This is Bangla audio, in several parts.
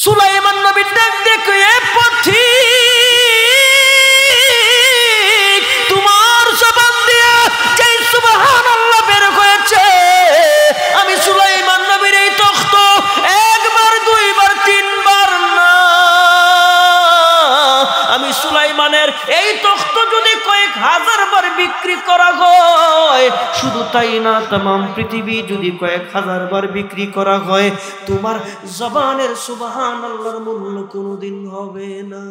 সুলাইমান নবী ডাক দেখে এ পথি তোমার জবান দিয়ে যে সুবহানাল্লাহ বের হয়েছে আমি সুলাইমান নবীর এই তখ্ত একবার দুইবার তিনবার না আমি সুলাইমানের এই তখ্ত যদি কয়েক হাজার বার বিক্রি করা হয় শুধু তাই না तमाम পৃথিবী যদি কয়েক হাজার বার বিক্রি করা হয় তোমার জবানের সুবহানাল্লাহর মূল্য কোনোদিন হবে না।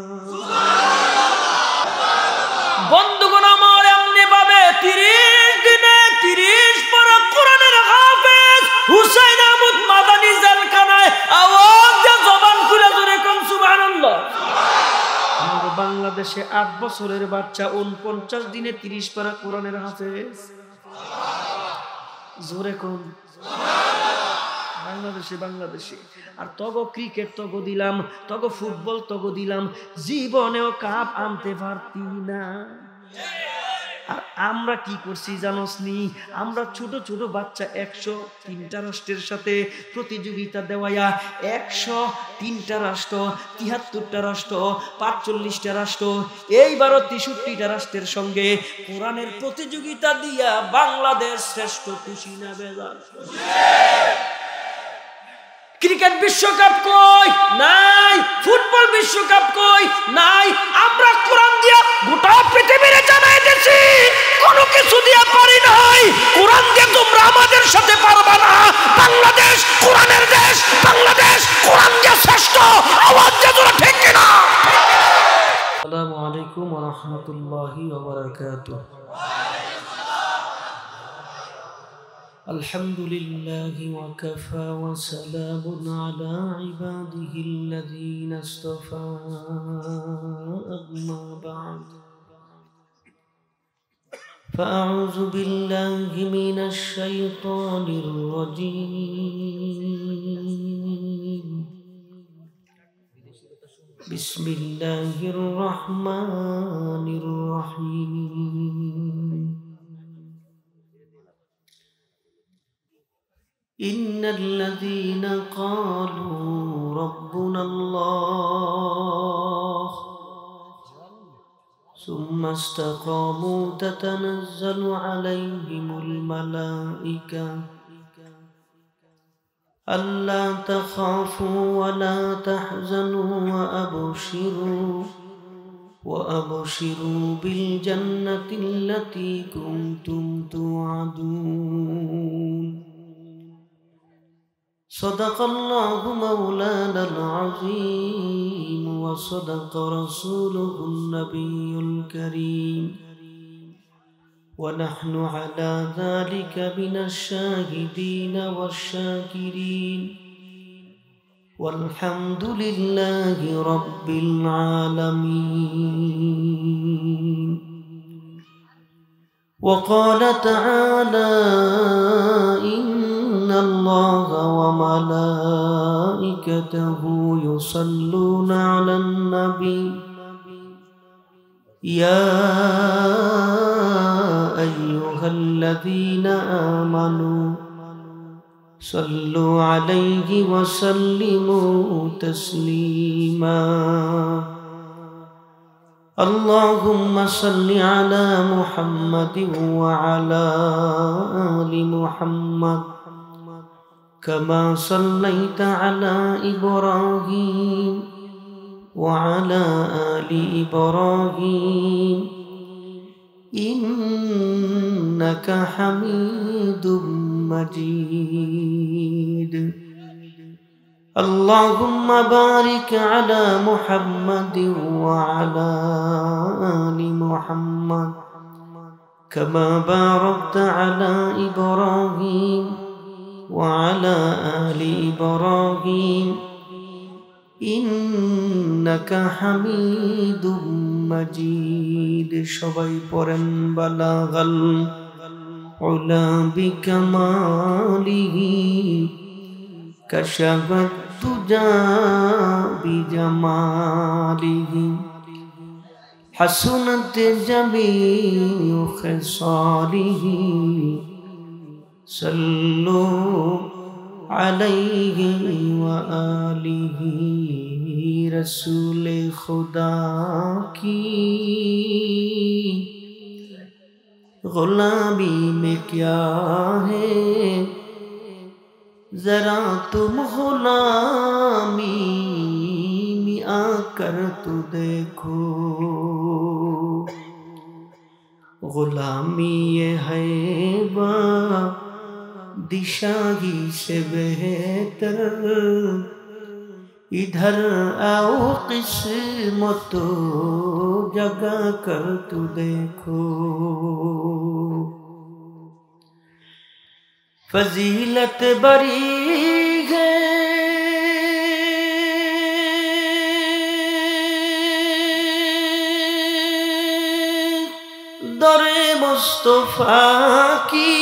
বন্ধুগণ আমার এমনি ভাবে 30 দিনে 30 পারা কোরআনের হাফেজ হুসাইন আহমদ মাদানী জেলখানায় আওয়াজ দিয়ে জবান খুলে জোরে কোন সুবহানাল্লাহ। আমাদের বাংলাদেশে 8 বছরের বাচ্চা 49 দিনে 30 পারা কোরআনের হাফেজ জোরে কোন বাংলাদেশে আর তগো ক্রিকেট তগো দিলাম তগো ফুটবল তগো দিলাম জীবনেও কাপ আনতে পারতি না। আর আমরা কি করছি জানোস নি আমরা ছোট ছোট বাচ্চা 103টা রাষ্ট্রের সাথে প্রতিযোগিতা দেওয়া 103টা রাষ্ট্র 73টা রাষ্ট্র 45টা রাষ্ট্র এইবারও 63টা রাষ্ট্রের সঙ্গে কোরআনের প্রতিযোগিতা দিয়া বাংলাদেশ শ্রেষ্ঠ খুশি না বেজার। ক্রিকেট বিশ্বকাপ কই নাই ফুটবল বিশ্বকাপ কই নাই আমরা কোরআন দিয়া গোটা পৃথিবীরে জানাই দিছি কোনো কিছু দিয়া পারি নাই কোরআন দিয়ে তোমরা আমাদের সাথে পারবা না। বাংলাদেশ কোরআনের দেশ বাংলাদেশ কোরআন দিয়ে শ্রেষ্ঠ আওয়াজ দিয়ে তোরা ঠিক কিনা। আসসালামু আলাইকুম ওয়া রাহমাতুল্লাহি ওয়া বারাকাতুহু। الحمد لله وكفى وسلام على عباده الذين اصطفى أما بعد فأعوذ بالله من الشيطان الرجيم بسم الله الرحمن الرحيم إن الذين قالوا ربنا الله ثم استقاموا تتنزل عليهم الملائكة ألا تخافوا ولا تحزنوا وأبشروا بالجنة التي كنتم توعدون صدق الله مولانا العظيم وصدق رسوله النبي الكريم ونحن على ذلك من الشاهدين والشاكرين والحمد لله رب العالمين. وقال تعالى إن الله وملائكته يصلون على النبي يا أيها الذين آمنوا صلوا عليه وسلموا تسليما. اللهم صل على محمد وعلى آل محمد كما صليت على إبراهيم وعلى آل إبراهيم إنك حميد مجيد. اللهم بارك على محمد وعلى آل محمد كما باركت على إبراهيم وعلى آل إبراهيم إنك حميد مجيد. সবাই পড়েন বালাগাল উলা বিকামালিহি كشفت الدجى بجماله حسنت جميع خصاله صلوا अलैहि व आलिहि रसूल खुदा की गुलामी में क्या है जरा तुम गुलामी में आकर तो देखो। गुलामी ये है दिशाही से बेहतर, इधर आओ किस्मत जगा कर तू देखो। फजीलत बरी है दरे मुस्तफा की,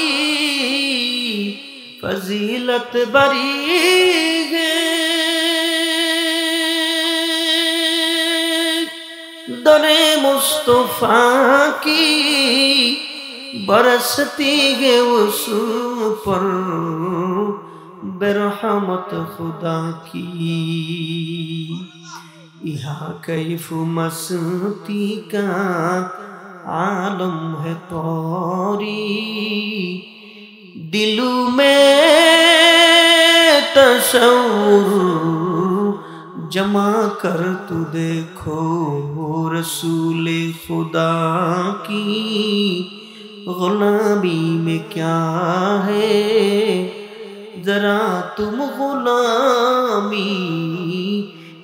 फजीलत बरी है दरे मुस्तफा की, बरसती है उस पर बेरहमत खुदा की। यहाँ कैफ मस्ती का आलम है तौरी, दिलू में तसव्वुर जमा कर तू देखो। रसूल खुदा की गुलामी में क्या है जरा तुम गुलामी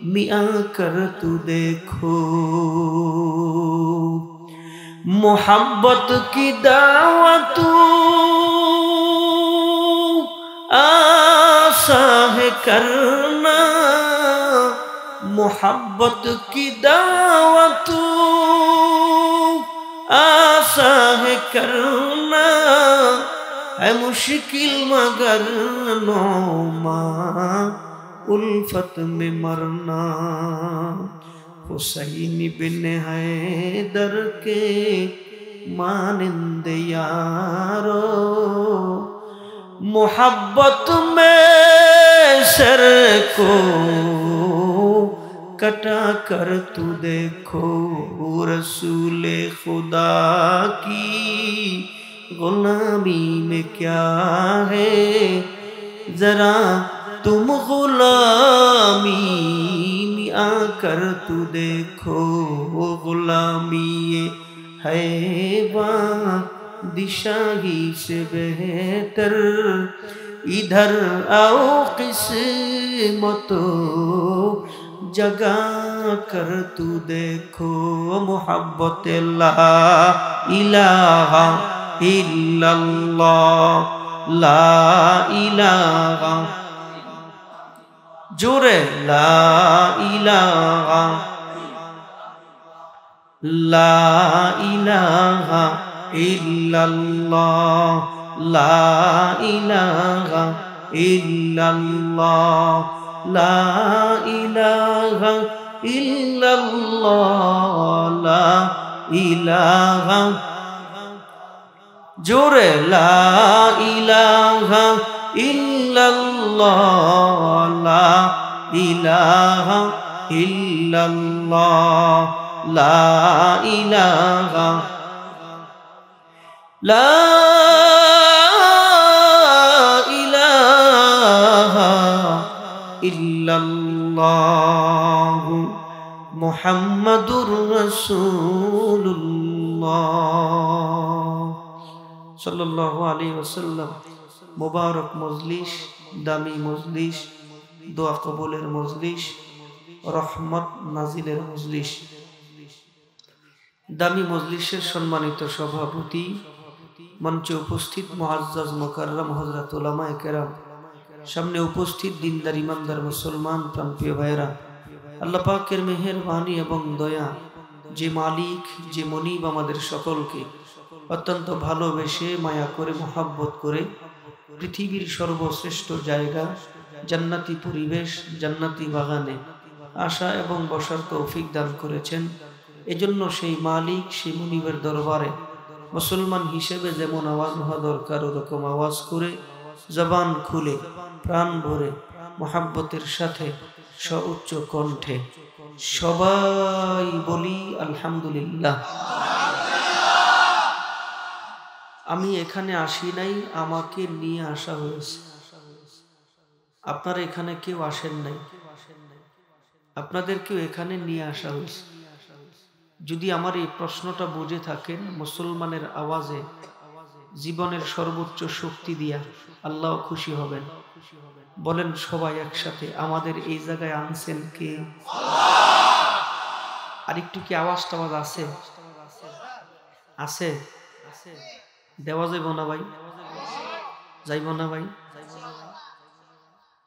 में आकर तू देखो। मोहब्बत की दावत आशा है करना, मोहब्बत की दावत आशा है करना, है मुश्किल मगर नौमा उल्फत में मरना। हुसैन बिन हैदर के मानिंद यारो, मोहब्बत में सर को कटा कर तू देखो। रसूल खुदा की गुलामी में क्या है जरा तुम गुलामी में आकर तू देखो। गुलामी ये है दिशाही से बेहतर, इधर आओ किस्मत जगा कर तू देखो। मोहब्बत ला इलाहा इल्लल्लाह, ला इलाहा जोरे ला इलाहा, ला इलाहा इल्लल्लाह, ला इलाहा इल्लल्लाह, ला इलाहा इल्लल्लाह, ला इलाहा जोरे ला इलाहा इल्लल्लाह, ला इलाहा इल्लल्लाह, ला इलाहा, ला इलाहा इल्लल्लाह मुहम्मदुर रसूलुल्लाह सल्लल्लाहु अलैहि वसल्लम। मुबारक मजलिस, दामी मजलिस, দোয়া কবুলের মজলিস, রহমত নাজিলের মজলিস। দামি মজলিসের সম্মানিত সভাপতি, মঞ্চে উপস্থিত মুআজ্জাজ মুকাররম হযরত উলামায়ে কেরাম, সামনে উপস্থিত দিনদার ইমানদার মুসলমান প্রাণপ্রিয় ভাইরা, আল্লাহ পাকের মেহেরবানি এবং দয়া, যে মালিক যে মনিব আমাদের সকলকে অত্যন্ত ভালোবেসে মায়া করে মোহাব্বত করে পৃথিবীর সর্বশ্রেষ্ঠ জায়গা জান্নাতি পরিবেশ জান্নাতি বাগানে আসা এবং বসার তৌফিক দান করেছেন। এজন্য সেই মালিক সেই মুনিবের দরবারে মুসলমান হিসেবে যেমন আওয়াজ হওয়া দরকার ওরকম আওয়াজ করে জবান খুলে প্রাণ ভরে মোহাব্বতের সাথে সউচ্চ কণ্ঠে সবাই বলি আলহামদুলিল্লাহ। আমি এখানে আসি নাই, আমাকে নিয়ে আসা হয়েছে। আপনারা এখানে কেউ আসেন নাই, আপনাদেরকেও এখানে নিয়ে আসা হয়েছে। যদি আমার এই প্রশ্নটা বুঝে থাকেন, মুসলমানের আওয়াজে জীবনের সর্বোচ্চ শক্তি দিয়া আল্লাহ খুশি হবেন। বলেন সবাই একসাথে, আমাদের এই জায়গায় আনছেন কে? আর একটু কি আওয়াজ টাওয়াজ আছে? আছে? দেওয়া যাইব না ভাই? যাইব না ভাই?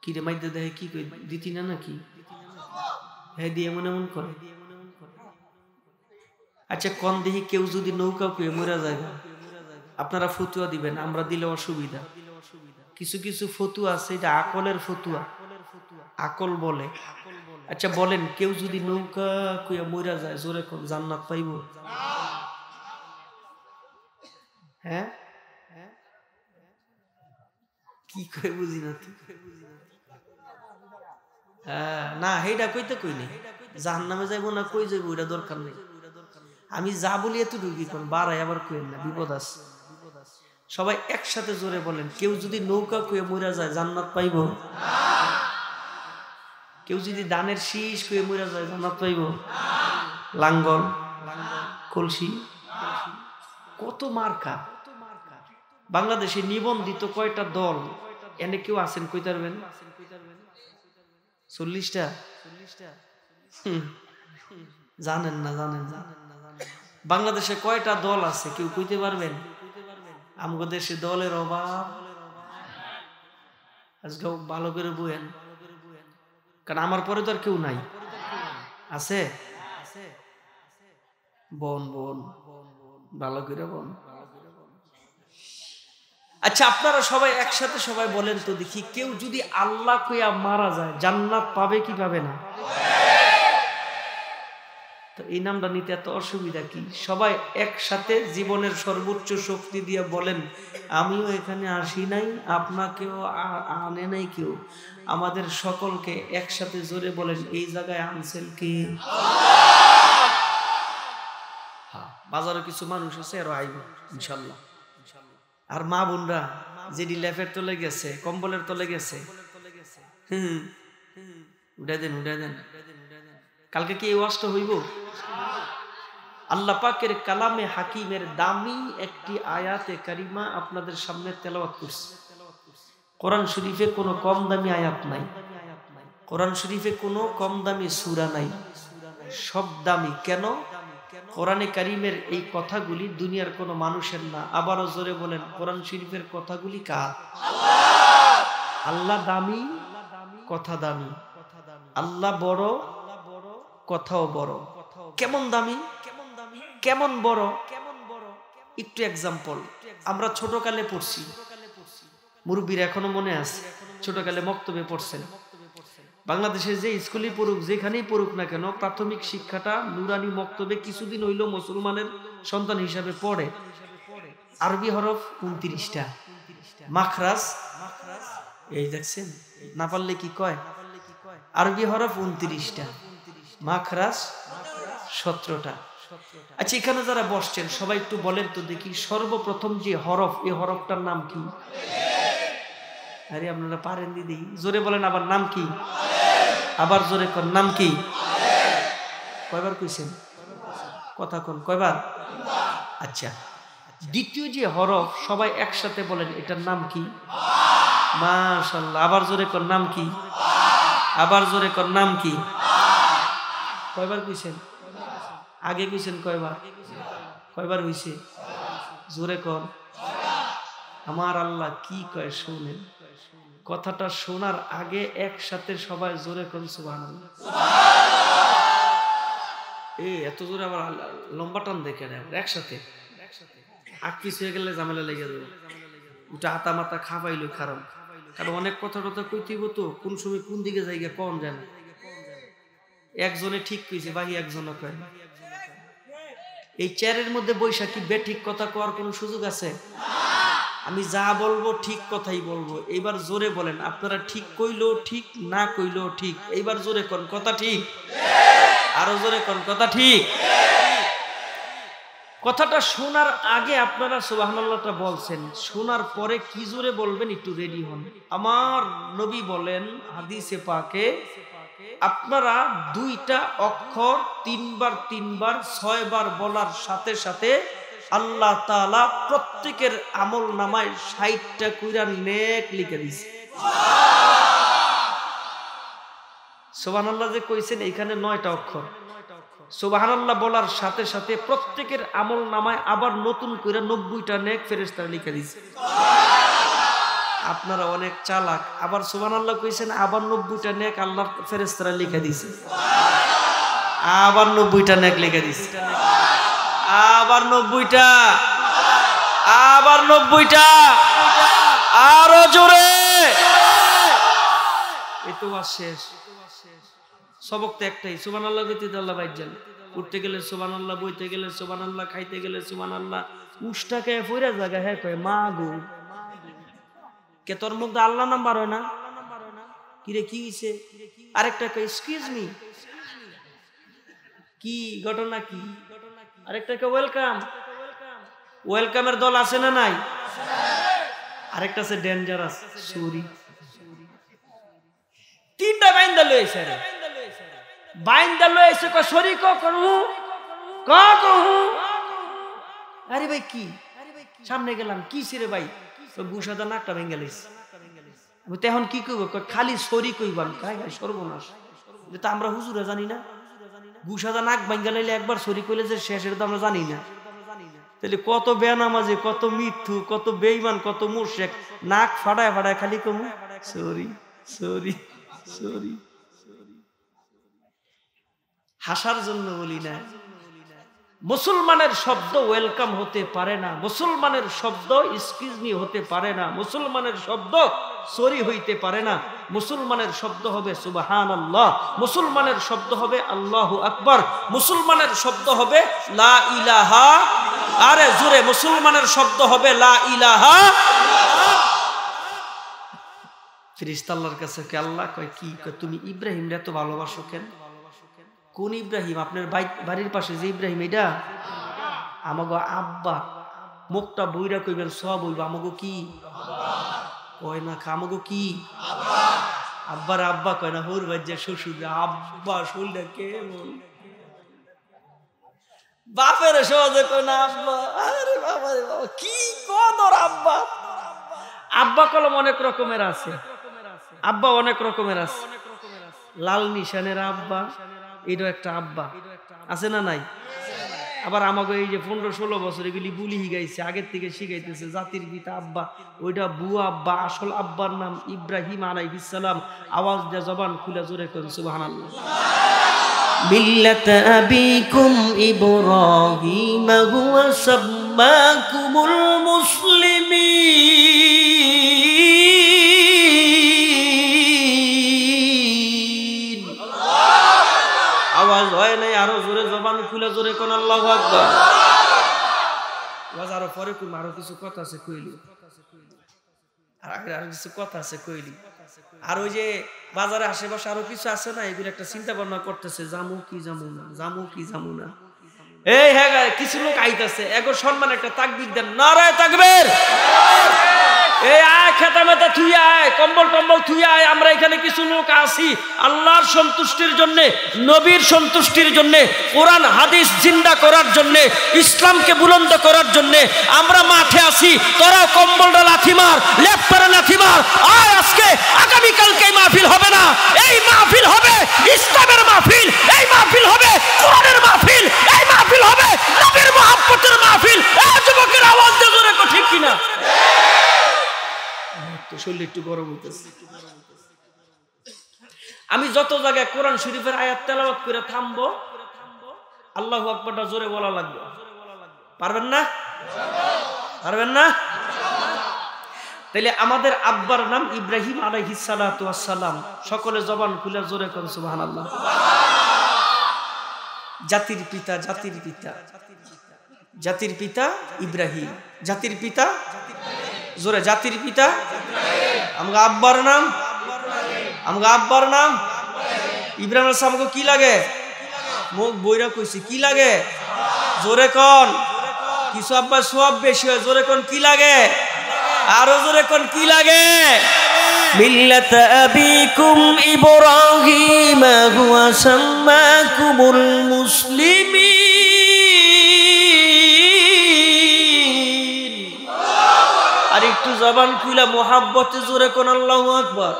কি রে মাইদে দেহে কি কই দিতি না নাকি? হ্যাঁ দিয়ে এমন এমন করে। আচ্ছা কোন দেহি কেউ যদি নৌকা কুয়ে মরা যায়, আপনারা ফতুয়া দিবেন, আমরা দিলে অসুবিধা। কিছু কিছু ফতুয়া আছে, এটা আকলের ফতুয়া, আকল বলে। আচ্ছা বলেন, কেউ যদি নৌকা কুয়া মরা যায়, জোরে কোন জান্নাত পাইব? হ্যাঁ কি কই বুঝি না তো। হ্যাঁ না, হেইটা কইতে কই নেই, জাহান্নামে যাইব না কই যাইব ওইটা দরকার নেই। আমি যা বলি এত ঢুকি কোন বাড়াই আবার কইেন না, বিপদ আছে। সবাই একসাথে জোরে বলেন, কেউ যদি নৌকা কুয়ে মরা যায় জান্নাত পাইব? কেউ যদি দানের শীষ কুয়ে মরা যায় জান্নাত পাইব? লাঙ্গল, কলসি, কত মার্কা। বাংলাদেশে নিবন্ধিত কয়টা দল এনে কেউ আছেন কইতে পারবেন? 40টা? জানেন না, জানেন না। বাংলাদেশে কয়টা দল আছে কেউ কইতে পারবেন? আমগো দেশে দলের অভাব। আজকে ভালো করে বুঝেন, কারণ আমার পরে তো আর কেউ নাই। আছে? বন বন ভালো করে বন। আচ্ছা আপনারা সবাই একসাথে সবাই বলেন তো দেখি, কেউ যদি আল্লাহ কইয়া মারা যায় জান্নাত পাবে কি পাবে না? তো এই নামটা নিতে এত অসুবিধা কি? সবাই একসাথে জীবনের সর্বোচ্চ শক্তি দিয়ে বলেন, আমিও এখানে আসি নাই, আপনাকেও আনে নাই কেউ, আমাদের সকলকে একসাথে জোরে বলেন, এই জায়গায় আনছেন কে? বাজারে কিছু মানুষ আছে আরো আইব ইনশাল্লাহ। আর মা বোনরা যেটি লেফের তলে গেছে, কম্বলের তলে গেছে, উঠে দেন উঠে দেন। কালকে কি এই ওয়াজটা হইব? আল্লাহ পাকের কালামে হাকিমের দামি একটি আয়াতে কারিমা আপনাদের সামনে তেলাওয়াত করছি। কোরআন শরীফে কোনো কম দামি আয়াত নাই, কোরআন শরীফে কোনো কম দামি সূরা নাই, সব দামি। কেন? কোরআনে কারিমের এই কথাগুলি দুনিয়ার কোনো মানুষের না। আবারও জোরে বলেন, কোরআন শরীফের কথাগুলি কার? আল্লাহ দামি, কথা দামি। আল্লাহ বড়, কথাও বড়। কেমন দামি, কেমন বড়? একটু এক্সাম্পল, আমরা ছোটকালে পড়ছি, মুরব্বীরা এখনো মনে আছে, ছোটকালে মক্তবে পড়ছেন। বাংলাদেশে যে স্কুলই পড়ুক, যেখানেই পড়ুক না কেন, প্রাথমিক শিক্ষাটা নুরানি মক্তবে কিছুদিন হইল মুসলমানের সন্তান হিসাবে পড়ে। আরবি হরফ 29টা, মাখরাজ এই দেখছেন, না পারলে কি কয়, আরবি হরফ 29টা, মাখরাজ 17টা। আচ্ছা এখানে যারা বসছেন সবাই একটু বলেন তো দেখি, সর্বপ্রথম যে হরফ, এই হরফটার নাম কি? আরে আপনারা পারেন দিদি, জোরে বলেন আবার, নাম কি? আবার জোরে কোন, নাম কি? কয়বার কইছেন? কথা কোন, কয়বার? আচ্ছা দ্বিতীয় যে হরফ, সবাই একসাথে বলেন, এটার নাম কি? মাশাআল্লাহ। আবার জোরে কোন, নাম কি? আবার জোরে কোন, নাম কি? কয়বার কইছেন? আগে কইছেন কয়বার? কয়বার হইছে? জোরে কোন। আমার আল্লাহ কি কয় শুনেন, কথাটা শোনার আগে একসাথে সবাই জোরে কোন সুবহানাল্লাহ। এত জোরে আবার লম্বা টান দেখে নেয় একসাথে, আকিস হয়ে গেলে ঝামেলা লেগে যাবে। ওটা হাতা মাথা খাবাইলো, কারণ অনেক কথা টথা কইতেইব তো, কোন সময় কোন দিকে যাইগা কম যায় না। একজনে ঠিক কইছে, বাকি একজনে কয় না। এই চেয়ারের মধ্যে বৈশাখী বেঠিক কথা কওয়ার কোন সুযোগ আছে? আমি যা বলবো ঠিক কথাই বলবো। এইবার জোরে বলেন, আপনারা ঠিক কইলেও ঠিক, না কইলেও ঠিক। এইবার জোরে কোন কথা ঠিক, আরো জোরে কোন কথা ঠিক। কথাটা শোনার আগে আপনারা সুবহানাল্লাহটা বলছেন, শোনার পরে কি জোরে বলবেন একটু রেডি হন। আমার নবী বলেন হাদিসে পাকে, আপনারা দুইটা অক্ষর তিনবার 6 বার বলার সাথে সাথে আল্লাহ তাআলা প্রত্যেকের আমল নামায় 60টা কইরা নেক লিখে দিয়েছে। সুবহানাল্লাহ যে কইছেন এখানে 9টা অক্ষর। সুবহানাল্লাহ বলার সাথে সাথে প্রত্যেকের আমল নামায় আবার নতুন করে 90টা নেক ফেরেশতারা লিখে দিয়েছে। আপনারা অনেক চালাক, আবার সুবহানাল্লাহ কইছেন আবার 90টা নেক আল্লাহর ফেরেশতারা লিখে দিয়েছে। আবার 90টা নেক লিখে দিয়েছে, আবার 90টা, আবার 90টা, আরো জোরে। এই তো শেষ। সবক তো একটাই, সুবহানাল্লাহ দিতে আল্লাহ বাইজান। উঠতে গেলে সুবহানাল্লাহ, বইতে গেলে সুবহানাল্লাহ, খাইতে গেলে সুবহানাল্লাহ। উষ্টাকে ফইরা জায়গা হ্যাঁ কয় মা গো, কে তোর মুখ দিয়ে আল্লাহ নাম বার হয় না? কিরে কি হইছে? আরেকটা কয় এক্সকিউজ মি, কি ঘটনা কি? আরেকটা কয় ওয়েলকাম। ওয়েলকামের দল আছে না নাই? আরেকটা আছে ডেঞ্জারাস, সরি। তিনটা বাইন্দা লইছে রে, বাইন্দা লইছে কয় সরি ক করু ক কহু। আরে ভাই কি? সামনে গেলাম, কি রে ভাই? গুসাদা নাকটা ভেঙে গেলিস। আমি তো এখন কি কইব? খালি সরি কইবাম। কাই ভাই সর্বনাশ, এটা আমরা হুজুরা জানি না? গুসাদা নাক ভেঙে লাইলে একবার সরি কইলে যে শেষের তো আমরা জানি না। তাহলে কত বেনামাজি, কত মিথ্যু, কত বেঈমান, কত মুশরিক নাক ফাড়ায় ফাড়ায় খালি কমু সরি সরি সরি। হাসার জন্য বলি না। মুসলমানের শব্দ ওয়েলকাম হতে পারে না, মুসলমানের শব্দ এক্সকিউজ মি হতে পারে না, মুসলমানের শব্দ সরি হইতে পারে না। মুসলমানের শব্দ হবে সুবহানাল্লাহ, মুসলমানের শব্দ হবে আল্লাহু আকবার, মুসলমানের শব্দ হবে লা ইলাহা, আরে জোরে, মুসলমানের শব্দ হবে লা ইলাহা। ফেরেশতা আল্লাহর কাছে কে আল্লাহ কয় কি? তুমি ইব্রাহিমরে এত ভালোবাসো কেন? কোন ইব্রাহিম? আপনার বাড়ির পাশে যে ইব্রাহিম, এটা আমাগো আব্বা। মুখটা বইরা কইবেন সব বলবো আমাগো কি কয় না, আমাগো কি আব্বার আব্বা কয় না, হোর বাজ্যা শ্বশুর আব্বা। শুনলে কেমন বাপের সহজে কয় না আব্বা। আরে বাবা রে বাবা, কি কদর আব্বা। আব্বা কলম অনেক রকমের আছে, আব্বা অনেক রকমের আছে। লাল নিশানের আব্বা, এটা একটা আব্বা আছে না নাই? আবার আমাকে এই যে 15-16 বছর এগুলি বুলি শিখাইছে, আগের থেকে শিখাইতেছে জাতির পিতা আব্বা, ওইটা বুয়া আব্বা। আসল আব্বার নাম ইব্রাহিম আলাইহিস সালাম। আওয়াজ দিয়ে জবান খুলে জোরে কোন সুবহানাল্লাহ। মিল্লাতা আবিকুম ইব্রাহিম হুয়া সাম্মাকুমুল মুসলিমিন। আওয়াজ হয় নাই, আরো জোরে জবান খুলে জোরে কোন আল্লাহু আকবার। আওয়াজ আরো পরে কইম, আরো কিছু কথা আছে কইলি, আর কিছু কথা আছে কইলি। আর ওই যে বাজারে আশেপাশে আরো কিছু আছে না, এগুলো একটা চিন্তা ভাবনা করতেছে, জামু কি জামু না, জামু কি জামু না। এই হ্যাঁ, কিছু লোক আইতাছে, এগো সম্মান একটা তাকবীর দেন, নারায়ে তাকবীর। এই আয় খেতা মেতা থুই আয়, কম্বল টম্বল থুই আয়। আমরা এখানে কিছু লোক আছি আল্লাহর সন্তুষ্টির জন্য, নবীর সন্তুষ্টির জন্য, কোরআন হাদিস জিন্দা করার জন্য, ইসলামকে বুলন্দ করার জন্য আমরা মাঠে আছি। তোরা কম্বলটা লাথি মার, লেপ করে লাথি মার। আয় আজকে আগামীকালকে এই মাহফিল হবে না, এই মাহফিল হবে ইসলামের মাহফিল, এই মাহফিল হবে কোরআনের মাহফিল, এই মাহফিল হবে নবীর মুহাব্বতের মাহফিল। এই যুবকের আওয়াজ দিয়ে জোরে কো, ঠিক কিনা? শরীর একটু গরম হইতেছে। আমি যত জায়গায় কোরআন শরীফের আয়াত তেলাওয়াত করে থামবো, আল্লাহু আকবারটা জোরে বলা লাগবে। পারবেন না? পারবেন না? তাইলে আমাদের আব্বার নাম ইব্রাহিম আলাইহিস সালাতু ওয়াস সালাম। সকলে জবান খুলে জোরে কোন সুবহানাল্লাহ। জাতির পিতা, জাতির পিতা, জাতির পিতা ইব্রাহিম, জাতির পিতা জোরে, জাতির পিতা? আমগো আব্বার নাম? আমগো আব্বার নাম ইব্রাহিম আলাইহিস সালামকে কি লাগে? মুখ বইরা কইছি কি লাগে? জোরে কোন। কিছু আব্বা সব বেশি হয়, জোরে কোন কি লাগে? আরো জোরে কোন কি লাগে? মিল্লাত আবিকুম ইব্রাহিম হুয়া সাম্মাকুমুল মুসলিমিন। আর একটু জবান খুলে মোহাব্বতে জোরে কোন আল্লাহু আকবার।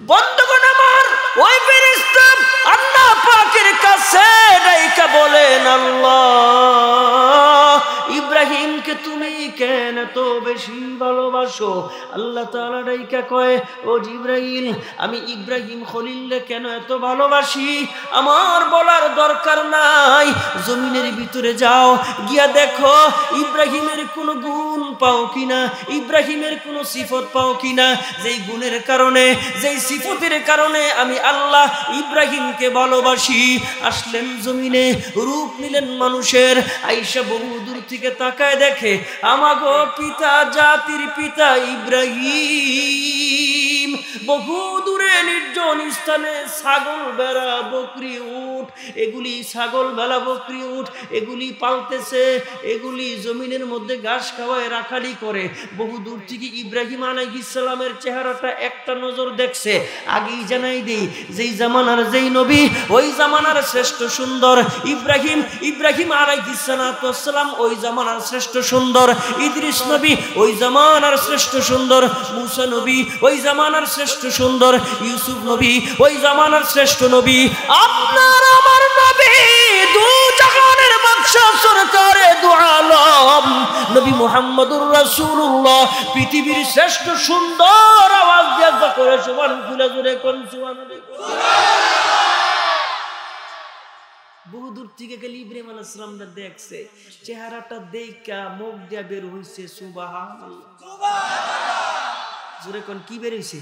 বন্ধুগণ আমার, ওই ফেরেশতা আল্লাহ পাকের কাছে ডাইকা বলেন, আল্লাহ ইব্রাহিমকে তুমি কেন তো বেশি ভালোবাসো? আল্লাহ তাআলা ডাইকা কয়, ও জিবরাইল, আমি ইব্রাহিম খলিলকে কেন এত ভালোবাসি আমার বলার দরকার নাই। জমিনের ভিতরে যাও, গিয়া দেখো ইব্রাহিমের কোনো গুণ পাও কিনা, ইব্রাহিমের কোনো সিফত পাও কিনা, যেই গুণের কারণে, যেই সিফতের কারণে আমি আল্লাহ ইব্রাহিমকে ভালোবাসি। আসলেন জমিনে, রূপ নিলেন মানুষের, আইসা বহু দূর থেকে তাকায় দেখে আমাগো পিতা, জাতির পিতা ইব্রাহিম বহু দূরে নির্জন স্থানে ছাগল বেড়া বকরি উট, এগুলি ছাগল বেড়া বকরি উট এগুলি পালতেছে, এগুলি জমিনের মধ্যে ঘাস খাওয়ায় রাখালি করে। বহু দূর থেকে ইব্রাহিম আলাইহিস সালামের চেহারাটা একটা নজর দেখছে। আগেই জানাই দেই, যেই জামানার যেই নবী ওই জামানার শ্রেষ্ঠ সুন্দর ইব্রাহিম, ইব্রাহিম আলাইহিস সালাম ওই জামানার শ্রেষ্ঠ সুন্দর, ইদ্রিস নবী ওই জামানার শ্রেষ্ঠ সুন্দর, মুসা নবী ওই জামানার শ্রেষ্ঠ সুন্দর, ইউসুফ নবী ওই জামানার শ্রেষ্ঠ নবী। আপনার আমার নবী দু জাহানের বাদশা সরকারে দু আলম নবী মুহাম্মদুর রাসূলুল্লাহ পৃথিবীর শ্রেষ্ঠ সুন্দর। আওয়াজ দিয়ে করে সুবহানাল্লাহ জোরে কোন সুবহানাল্লাহ। বহু দূর থেকে গেলে ইব্রাহিম আলাইহিস সালামটা দেখছে, চেহারাটা দেখা মুখ দিয়া বের হইছে সুবহানাল্লাহ। জোরে কোন কি বের হইছে?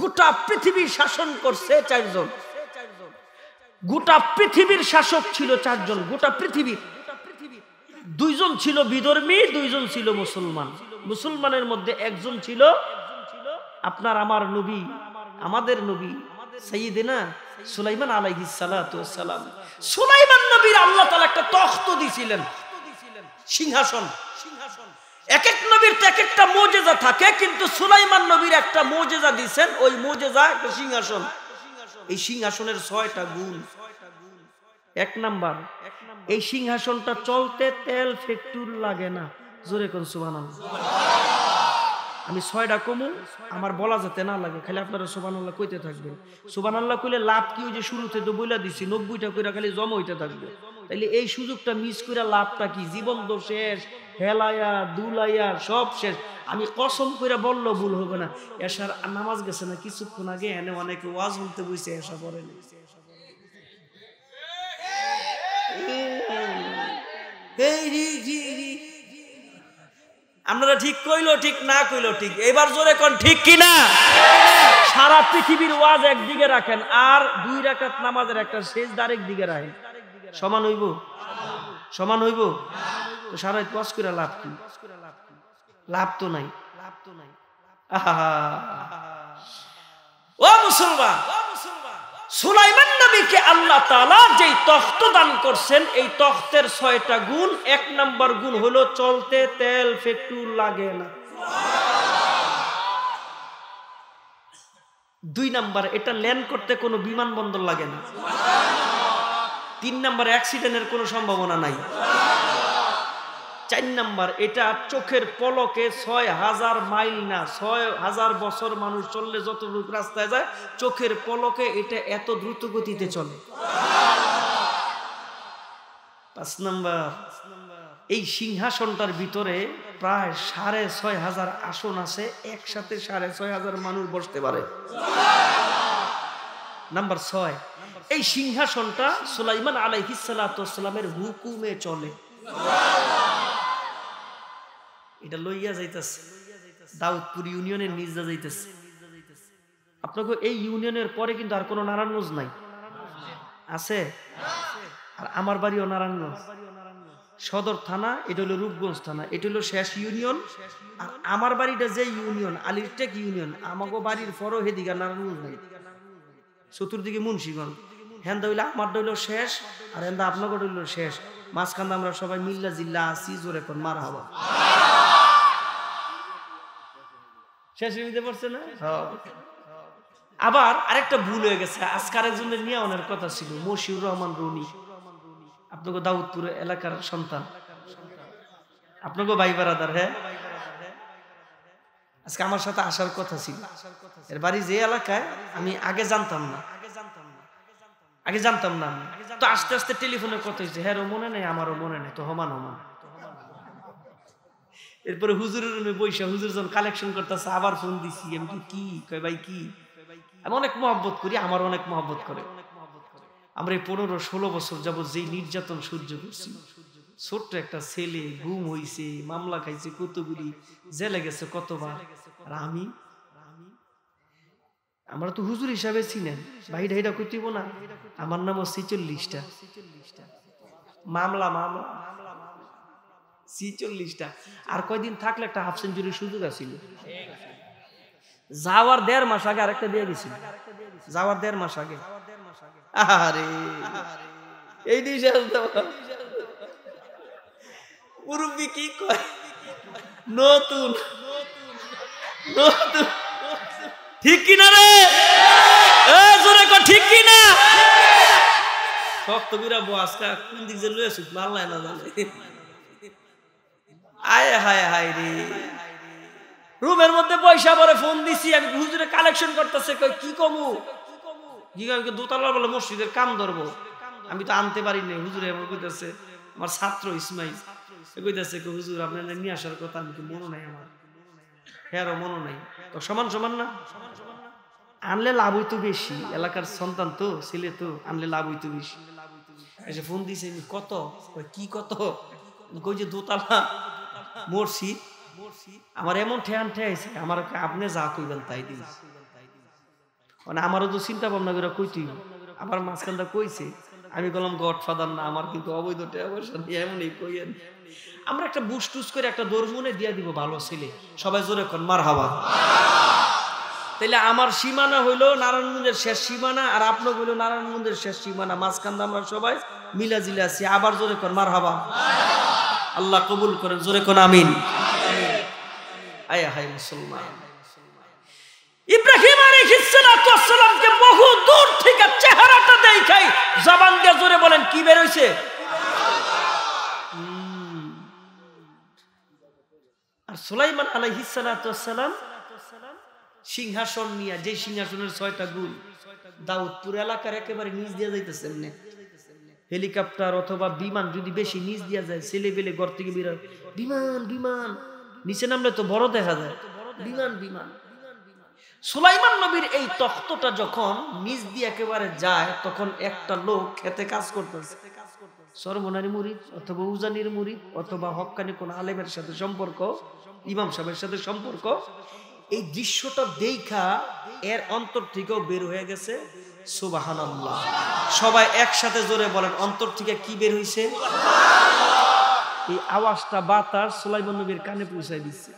গোটা পৃথিবী শাসন করছে চারজন, গোটা পৃথিবীর শাসক ছিল চারজন। গোটা পৃথিবীর দুইজন ছিল বিধর্মী, দুইজন ছিল মুসলমান। মুসলমানের মধ্যে একজন ছিল আপনার আমার নবী, আমাদের নবী সাইয়্যিদিনা সুলাইমান আলাইহিস সালাতু ওয়াস সালাম। সুলাইমান নবীর আল্লাহ তাআলা একটা তখ্ত দিয়েছিলেন, সিংহাসন। এক এক নবীর তো এক একটা মুজিজা থাকে, কিন্তু সুলাইমান নবীর একটা মুজিজা দিয়েছেন, ওই মুজিজা একটা সিংহাসন। এই সিংহাসনের 6টা গুণ। এক নাম্বার, এই সিংহাসনটা চলতে তেল ফেটুর লাগে না। জোরে কোন সুবহানাল্লাহ। আমি 6টা কমু, আমার বলা যেতে না লাগে, খালি আপনারা সুবহানাল্লাহ কইতে থাকবেন। সুবহানাল্লাহ কইলে লাভ কি? ওই যে শুরুতে তো বইলা দিছি 90টা কইরা খালি জমা হইতে থাকবে। তাইলে এই সুযোগটা মিস কইরা লাভটা কি? জীবন তো শেষ, হেলায়া দুলাইয়া সব শেষ। আমি কসম কইরা বললো ভুল হবে না, এশার নামাজ গেছে না কিছুক্ষণ আগে, এনে অনেকে ওয়াজ শুনতে বইছে, এশা পড়ে না। আপনারা ঠিক কইলো ঠিক, না কইলো ঠিক। এবার জোরে কোন ঠিক কিনা? সারা পৃথিবীর ওয়াজ একদিকে রাখেন, আর 2 রাকাত নামাজের একটা সেজদা আরেক দিকে রাখেন, সমান হইব? সমান হইব? তো সারা ওয়াজ করে লাভ কি? লাভ তো নাই। ও মুসলমান, সুলাইমান নবীকে আল্লাহ তাআলা যেই তখ্ত দান করছেন, এই তখ্তের 6টা গুণ। 1 নাম্বার গুণ হলো চলতে তেল ফেটু লাগে না। 2 নাম্বার, এটা ল্যান্ড করতে কোনো বিমানবন্দর লাগে না। 3 নাম্বার, অ্যাক্সিডেন্টের কোনো সম্ভাবনা নাই। 4 নাম্বার, এটা চোখের পলকে 6000 মাইল না 6000 বছর মানুষ চললে যতটুকু রাস্তায় যায়, চোখের পলকে এটা এত দ্রুত গতিতে চলে। 5 নাম্বার, এই সিংহাসনটার ভিতরে প্রায় 6500 আসন আছে, একসাথে 6500 মানুষ বসতে পারে। নাম্বার 6, এই সিংহাসনটা সুলাইমান আলাইহিস সালাতু ওয়াস সালামের হুকুমে চলে। এটা লইয়া যাইতেছে দাউদপুর ইউনিয়নের নিজা যাইতেছে। আপনাকে এই ইউনিয়নের পরে কিন্তু আর কোনো নারায়ণগঞ্জ নাই, আছে? আর আমার বাড়িও নারায়ণগঞ্জ সদর থানা, এটা হলো রূপগঞ্জ থানা, এটা হলো শেষ ইউনিয়ন। আর আমার বাড়িটা যে ইউনিয়ন আলিরটেক ইউনিয়ন, আমাকে বাড়ির পরও হেদিকা নারায়ণগঞ্জ নাই, চতুর্দিকে মুন্সিগঞ্জ। হেন্দা হইলে আমারটা হইলো শেষ, আর হেন্দা আপনাকে হইলো শেষ, মাঝখানে আমরা সবাই মিল্লা জিল্লা আসি, জোরে এখন মার হাবা শেষ নিতে পারছে না। আবার আরেকটা ভুল হয়ে গেছে, আজকে আরেকজনের নিয়ে ওনার কথা ছিল, মশিউর রহমান রনি, আপনাকে দাউদপুর এলাকার সন্তান, আপনাকে ভাই বারাদার। হ্যাঁ, আজকে আমার সাথে আসার কথা ছিল। এর বাড়ি যে এলাকায় আমি আগে জানতাম না, তো আস্তে আস্তে টেলিফোনে কথা হয়েছে, হ্যাঁ মনে নেই, আমারও মনে নেই, তো হমান হমান। এরপরে হুজুরের রুমে বৈশা হুজুর যখন কালেকশন করতেছে, আবার ফোন দিছি, আমি কি কয় ভাই কি, আমি অনেক মহব্বত করি, আমার অনেক মহব্বত করে। আমরা এই 15-16 বছর যাবত যেই নির্যাতন সহ্য করছি, ছোট্ট একটা ছেলে গুম হইছে, মামলা খাইছে কতগুলি, জেলে গেছে কতবার। আর আমরা তো হুজুর হিসাবে চিনেন, ভাই ঢাইটা কইতেইব না, আমার নামও 46টা মামলা 46টা। আর কয়দিন থাকলে একটা হাফ সেঞ্চুরির সুযোগ আছিল। যাওয়ার 1.5 মাস আগে আরেকটা দিয়ে গেছিল, যাওয়ার 1.5 মাস আগে। আরে এই মুরব্বি কি কয়, নতুন ঠিক কিনা রে, জোরে কর ঠিক কিনা। শক্ত করে আজকা কোন দিক যে লয়ে আসুক আল্লাহ না জানে। আয় হায় হায় রে, রুমের মধ্যে পয়সা পরে ফোন দিছি, আমি হুজুরে কালেকশন করতেছে, কি কমু, কি দোতলা বলে মসজিদের কাম ধরবো, আমি তো আনতে পারি না। হুজুরে এমন কইতেছে, আমার ছাত্র ইসমাইল কইতেছে, হুজুর আপনার নিয়ে আসার কথা, আমি তো মনে নাই, আমার হ্যাঁ মনে নাই। তো সমান সমান না, আনলে লাভ হইতো বেশি, এলাকার সন্তান তো, ছেলে তো, আনলে লাভ হইতো বেশি। এসে ফোন দিছে, কত, কি কত, কই যে দোতলা মসজিদ, আমার এমন ঠেয়ান ঠেয়াইছে, আমার আপনি যা কইবেন তাই দিন। মানে আমারও তো চিন্তা ভাবনা করে কইতেই, আবার মাঝখানটা কইছে, আমি বললাম গডফাদার না, আমার কিন্তু অবৈধ টাকা পয়সা নিয়ে এমনই কইয়েন। আমরা একটা বুস টুস করে একটা দরমুনে দিয়ে দিব, ভালো ছেলে, সবাই জোরে কোন মারহাবা। তাইলে আমার সীমানা হইলো নারায়ণগঞ্জের শেষ সীমানা, আর আপনার হইলো নারায়ণগঞ্জের শেষ সীমানা, মাঝখানটা আমরা সবাই মিলা জিলা আছি। আবার জোরে কোন মারহাবা, আল্লাহ কবুল করেন, জোরে কোন আমিন। আয় হায় মুসলমান, ইব্রাহিম আলাইহিস সালামকে বহু দূর থেকে চেহারাটা দেখাই, জবান দিয়ে জোরে বলেন কি বের হইছে। আর সুলাইমান আলাইহিস সালাম সিংহাসন নিয়ে, যে সিংহাসনের 6টা গুণ, দাউদপুর এলাকার একেবারে নিচ দিয়ে যাইতেছে, এমনি হেলিকপ্টার অথবা বিমান যদি বেশি নিচ দিয়া যায়, ছেলে বেলে ঘর থেকে বের হয়, বিমান নিচে নামলে তো বড় দেখা যায়, বিমান। সুলাইমান নবীর এই তখ্তটা যখন নিচ দিয়ে একেবারে যায়, তখন একটা লোক খেতে কাজ করতেছে, সরমনারি মুরিদ অথবা উজানির মুরিদ অথবা হক্কানি কোন আলেমের সাথে সম্পর্ক, ইমাম সাহেবের সাথে সম্পর্ক। এই দৃশ্যটা দেখা এর অন্তর থেকেও বের হয়ে গেছে সুবহানাল্লাহ। সবাই একসাথে জোরে বলেন, অন্তর থেকে কি বের হইছে? এই আওয়াজটা বাতাস সুলাইমান নবীর কানে পৌঁছায় দিচ্ছে।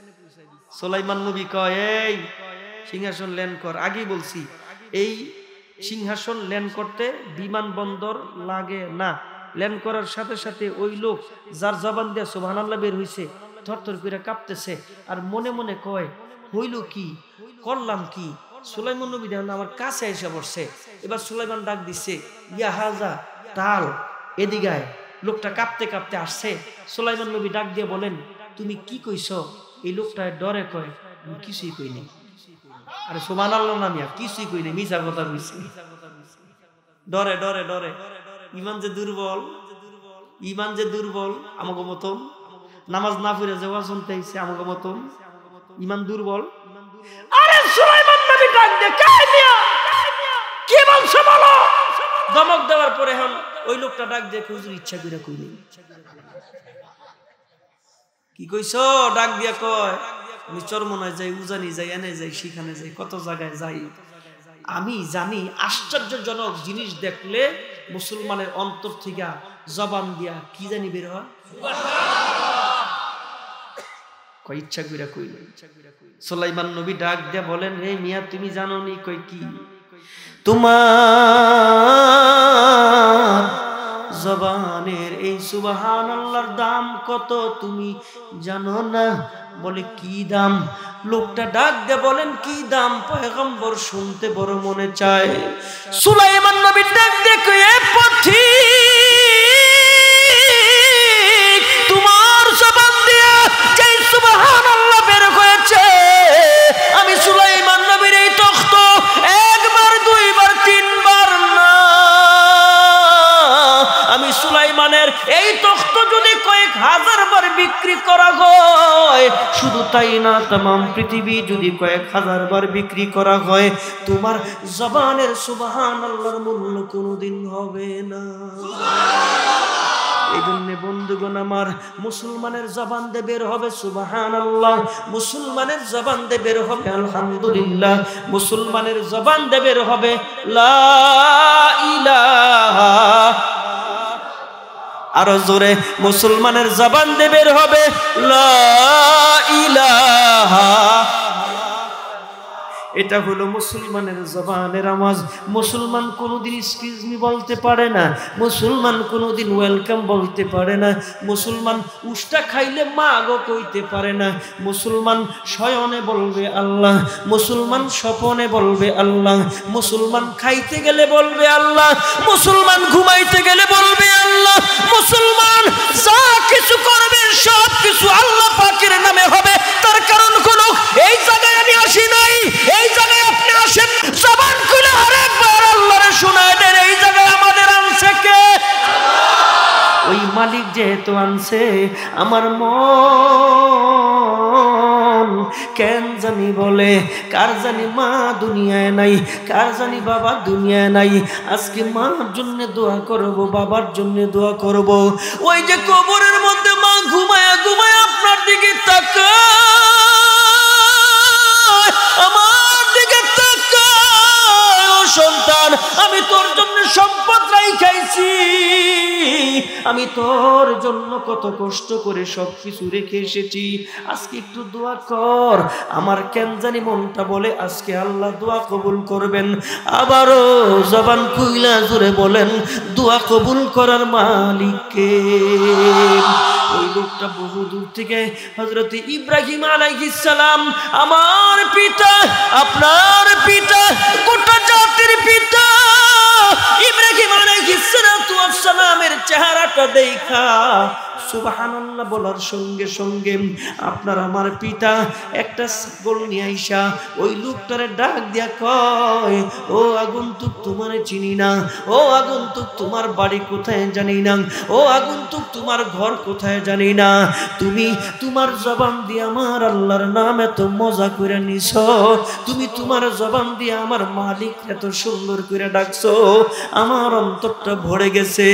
সুলাইমান নবী কয়, এই সিংহাসন ল্যান্ড কর। আগেই বলছি, এই সিংহাসন ল্যান্ড করতে বিমানবন্দর লাগে না, ল্যান্ড করার সাথে সাথে ওই লোক যার জবান দিয়ে সুবহানাল্লাহ বের হইছে থরথর করে কাঁপতেছে, আর মনে মনে কয়, হইল কি, করলাম কি। সুলাইমান নবী দেখেন আমার কাছে এসে বসছে। এবার সুলাইমান ডাক দিচ্ছে, ইয়া হাজা তাল, এদিগায়। লোকটা কাঁপতে কাঁপতে আসছে। সুলাইমান নবী ডাক দিয়ে বলেন, তুমি কি কইছো? এই লোকটা ডরে কয়, আমি কিছুই কইনি। আরে সুবহানাল্লাহ না মিয়া, কিছুই কইনি, মিছা কথা কইছি। ডরে ডরে ডরে ইমান যে দুর্বল আমাকে মতন, নামাজ না পড়ে যাওয়া শুনতে আইছে আমাকে মতন, ইমান দুর্বল। আরে সুলাইমান নবী ডাক দে, কাই মিয়া কি বলছো বলো। ধমক দেওয়ার পরে এখন ওই লোকটা ডাক দিয়ে, হুজুর ইচ্ছা করে কইনি। কি কইছো? ডাক দিয়া কয়, আমি চরমনায় যাই, উজানি যাই, এনে যাই, সেখানে যাই, কত জায়গায় যাই। আমি জানি আশ্চর্যজনক জিনিস দেখলে মুসলমানের অন্তর থেকে জবান দিয়া কি জানি বের হয় কই ইচ্ছা কইরা কইল সুলাইমান নবী ডাক দিয়া বলেন হে মিয়া তুমি জানো নি কই কি তোমার জবানের এই সুবহানাল্লাহর দাম কত তুমি জানো না বলে কি দাম লোকটা ডাক দিয়ে বলেন কি দাম পয়গম্বর শুনতে বড় মনে চায় সুলাইমান নবী ডাক দিয়ে কয়ে পথিক তোমার জবান দিয়ে যে সুবহানাল্লাহ বের হয়েছে আমি সুলাইমান নবীর এই তখ্ত একবার দুইবার তিনবার না আমি সুলাইমানের এই তখ্ত যদি কয়েক হাজার বার বিক্রি করা হয় শুধু তাই না तमाम পৃথিবী যদি কয়েক হাজার বার বিক্রি করা হয় তোমার জবানের সুবহানাল্লাহর মূল্য কোনোদিন হবে না এইজন্য বন্ধুগণ আমার মুসলমানের জবান দিয়ে বের হবে সুবহানাল্লাহ মুসলমানের জবান দিয়ে বের হবে আলহামদুলিল্লাহ মুসলমানের জবান দিয়ে বের হবে লা ইলাহা আরো জোরে মুসলমানের জবান দিয়ে বের হবে লা ইলাহা এটা হলো মুসলমানের জবানের আওয়াজ মুসলমান কোনোদিন এক্সকিউজ মি বলতে পারে না মুসলমান কোনোদিন ওয়েলকাম বলতে পারে না মুসলমান উষ্টা খাইলে মা গো কইতে পারে না মুসলমান শয়নে বলবে আল্লাহ মুসলমান স্বপনে বলবে আল্লাহ মুসলমান খাইতে গেলে বলবে আল্লাহ মুসলমান ঘুমাইতে গেলে বলবে আল্লাহ মুসলমান যা কিছু করবে সব কিছু আল্লাহ পাকের নামে হবে তার কারণ কোনো এই জায়গায় আমি আসি নাই এই জায়গায় আপনি আসেন জবান খুলে আরেকবার আল্লাহরে শোনায় দেন এই জায়গায় আমাদের আনছে কে ওই মালিক যেহেতু আনছে আমার মন কেন জানি বলে কার জানি মা দুনিয়ায় নাই কার জানি বাবা দুনিয়ায় নাই আজকে মার জন্য দোয়া করব বাবার জন্য দোয়া করব ওই যে কবরের মধ্যে মা ঘুমায়া ঘুমায়া আপনার দিকে তাকায় আমার দিকে তাকায় ও সন্তান আমি তোর জন্য সম্পদ রাইখাইছি আমি তোর জন্য কত কষ্ট করে সবকিছু রেখে এসেছি আজকে একটু দোয়া কর আমার কেন জানি মনটা বলে আজকে আল্লাহ দোয়া কবুল করবেন আবারও জবান খুইলা জোরে বলেন দোয়া কবুল করার মালিক কে ওই লোকটা বহু দূর থেকে হযরত ইব্রাহিম আলাইহিস সালাম আমার পিতা আপনার পিতা গোটা জাতির পিতা ইব্রাহিম আলাইহিস সালামের চেহারাটা দেখা সুবহানাল্লাহ বলার সঙ্গে সঙ্গে আপনার আমার পিতা একটা ছাগল নিয়ে আইসা ওই লোকটারে ডাক দিয়া কয় ও আগন্তুক তোমারে চিনি না ও আগন্তুক তোমার বাড়ি কোথায় জানি না ও আগন্তুক তোমার ঘর কোথায় জানি না তুমি তোমার জবান দিয়ে আমার আল্লাহর নাম এত মজা করে নিছো তুমি তোমার জবান দিয়ে আমার মালিক এত সুন্দর করে ডাকছো আমার অন্তরটা ভরে গেছে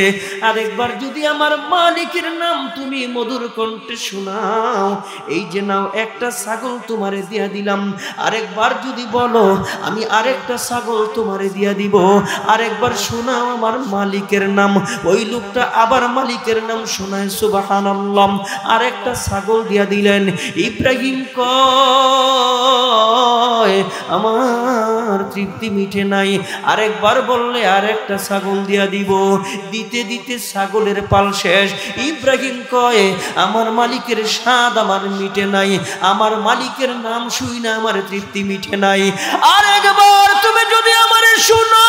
আরেকবার যদি আমার মালিকের নাম তুমি মধুর কণ্ঠে শোনাও এই যে নাও একটা ছাগল তোমারে দিয়া দিলাম আরেকবার যদি বলো আমি আরেকটা ছাগল তোমারে দিয়া দিব আরেকবার শোনাও আমার মালিকের নাম ওই লোকটা আবার মালিকের নাম শোনায় সুবহানাল্লাহ আরেকটা ছাগল দিয়া দিলেন ইব্রাহিম কয় আমার তৃপ্তি মিটে নাই আরেকবার বললে আরেকটা ছাগল দিয়া দিব দিতে দিতে ছাগলের পাল শেষ ইব্রাহিম কয় আমার মালিকের স্বাদ আমার মিটে নাই আমার মালিকের নাম শুই না আমার তৃপ্তি মিটে নাই আরেকবার তুমি যদি আমারে শোনো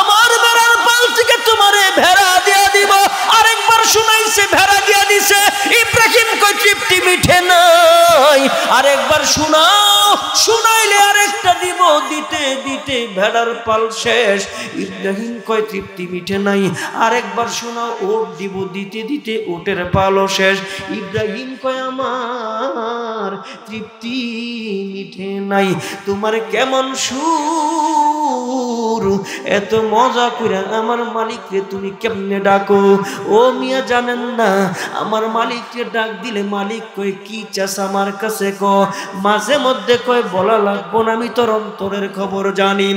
আমার বেড়ার পাল থেকে তোমারে ভেড়া দিয়া দিব আরেকবার শুনাইছে ভেড়া দিয়া দিছে ইব্রাহিম কয় তৃপ্তি মিটে নাই আরেকবার শোনাও শুনাইলে আরেকটা দিব দিতে দিতে ভেড়ার পাল শেষ ইব্রাহিম কয় তৃপ্তি মিটে নাই আরেকবার শোনাও ওট দিব দিতে দিতে ওটের পালও শেষ ইব্রাহিম কয় আমার তৃপ্তি মিটে নাই তোমার কেমন সুর এত মজা করে আমার মালিককে তুমি কেমনে ডাকো ও মিয়া জানেন না আমার মালিককে ডাক দিলে মালিক কয় কি চাস আমার কাছে ক মাঝে মধ্যে কয় বলা লাগবো না আমি তোর অন্তরের খবর জানি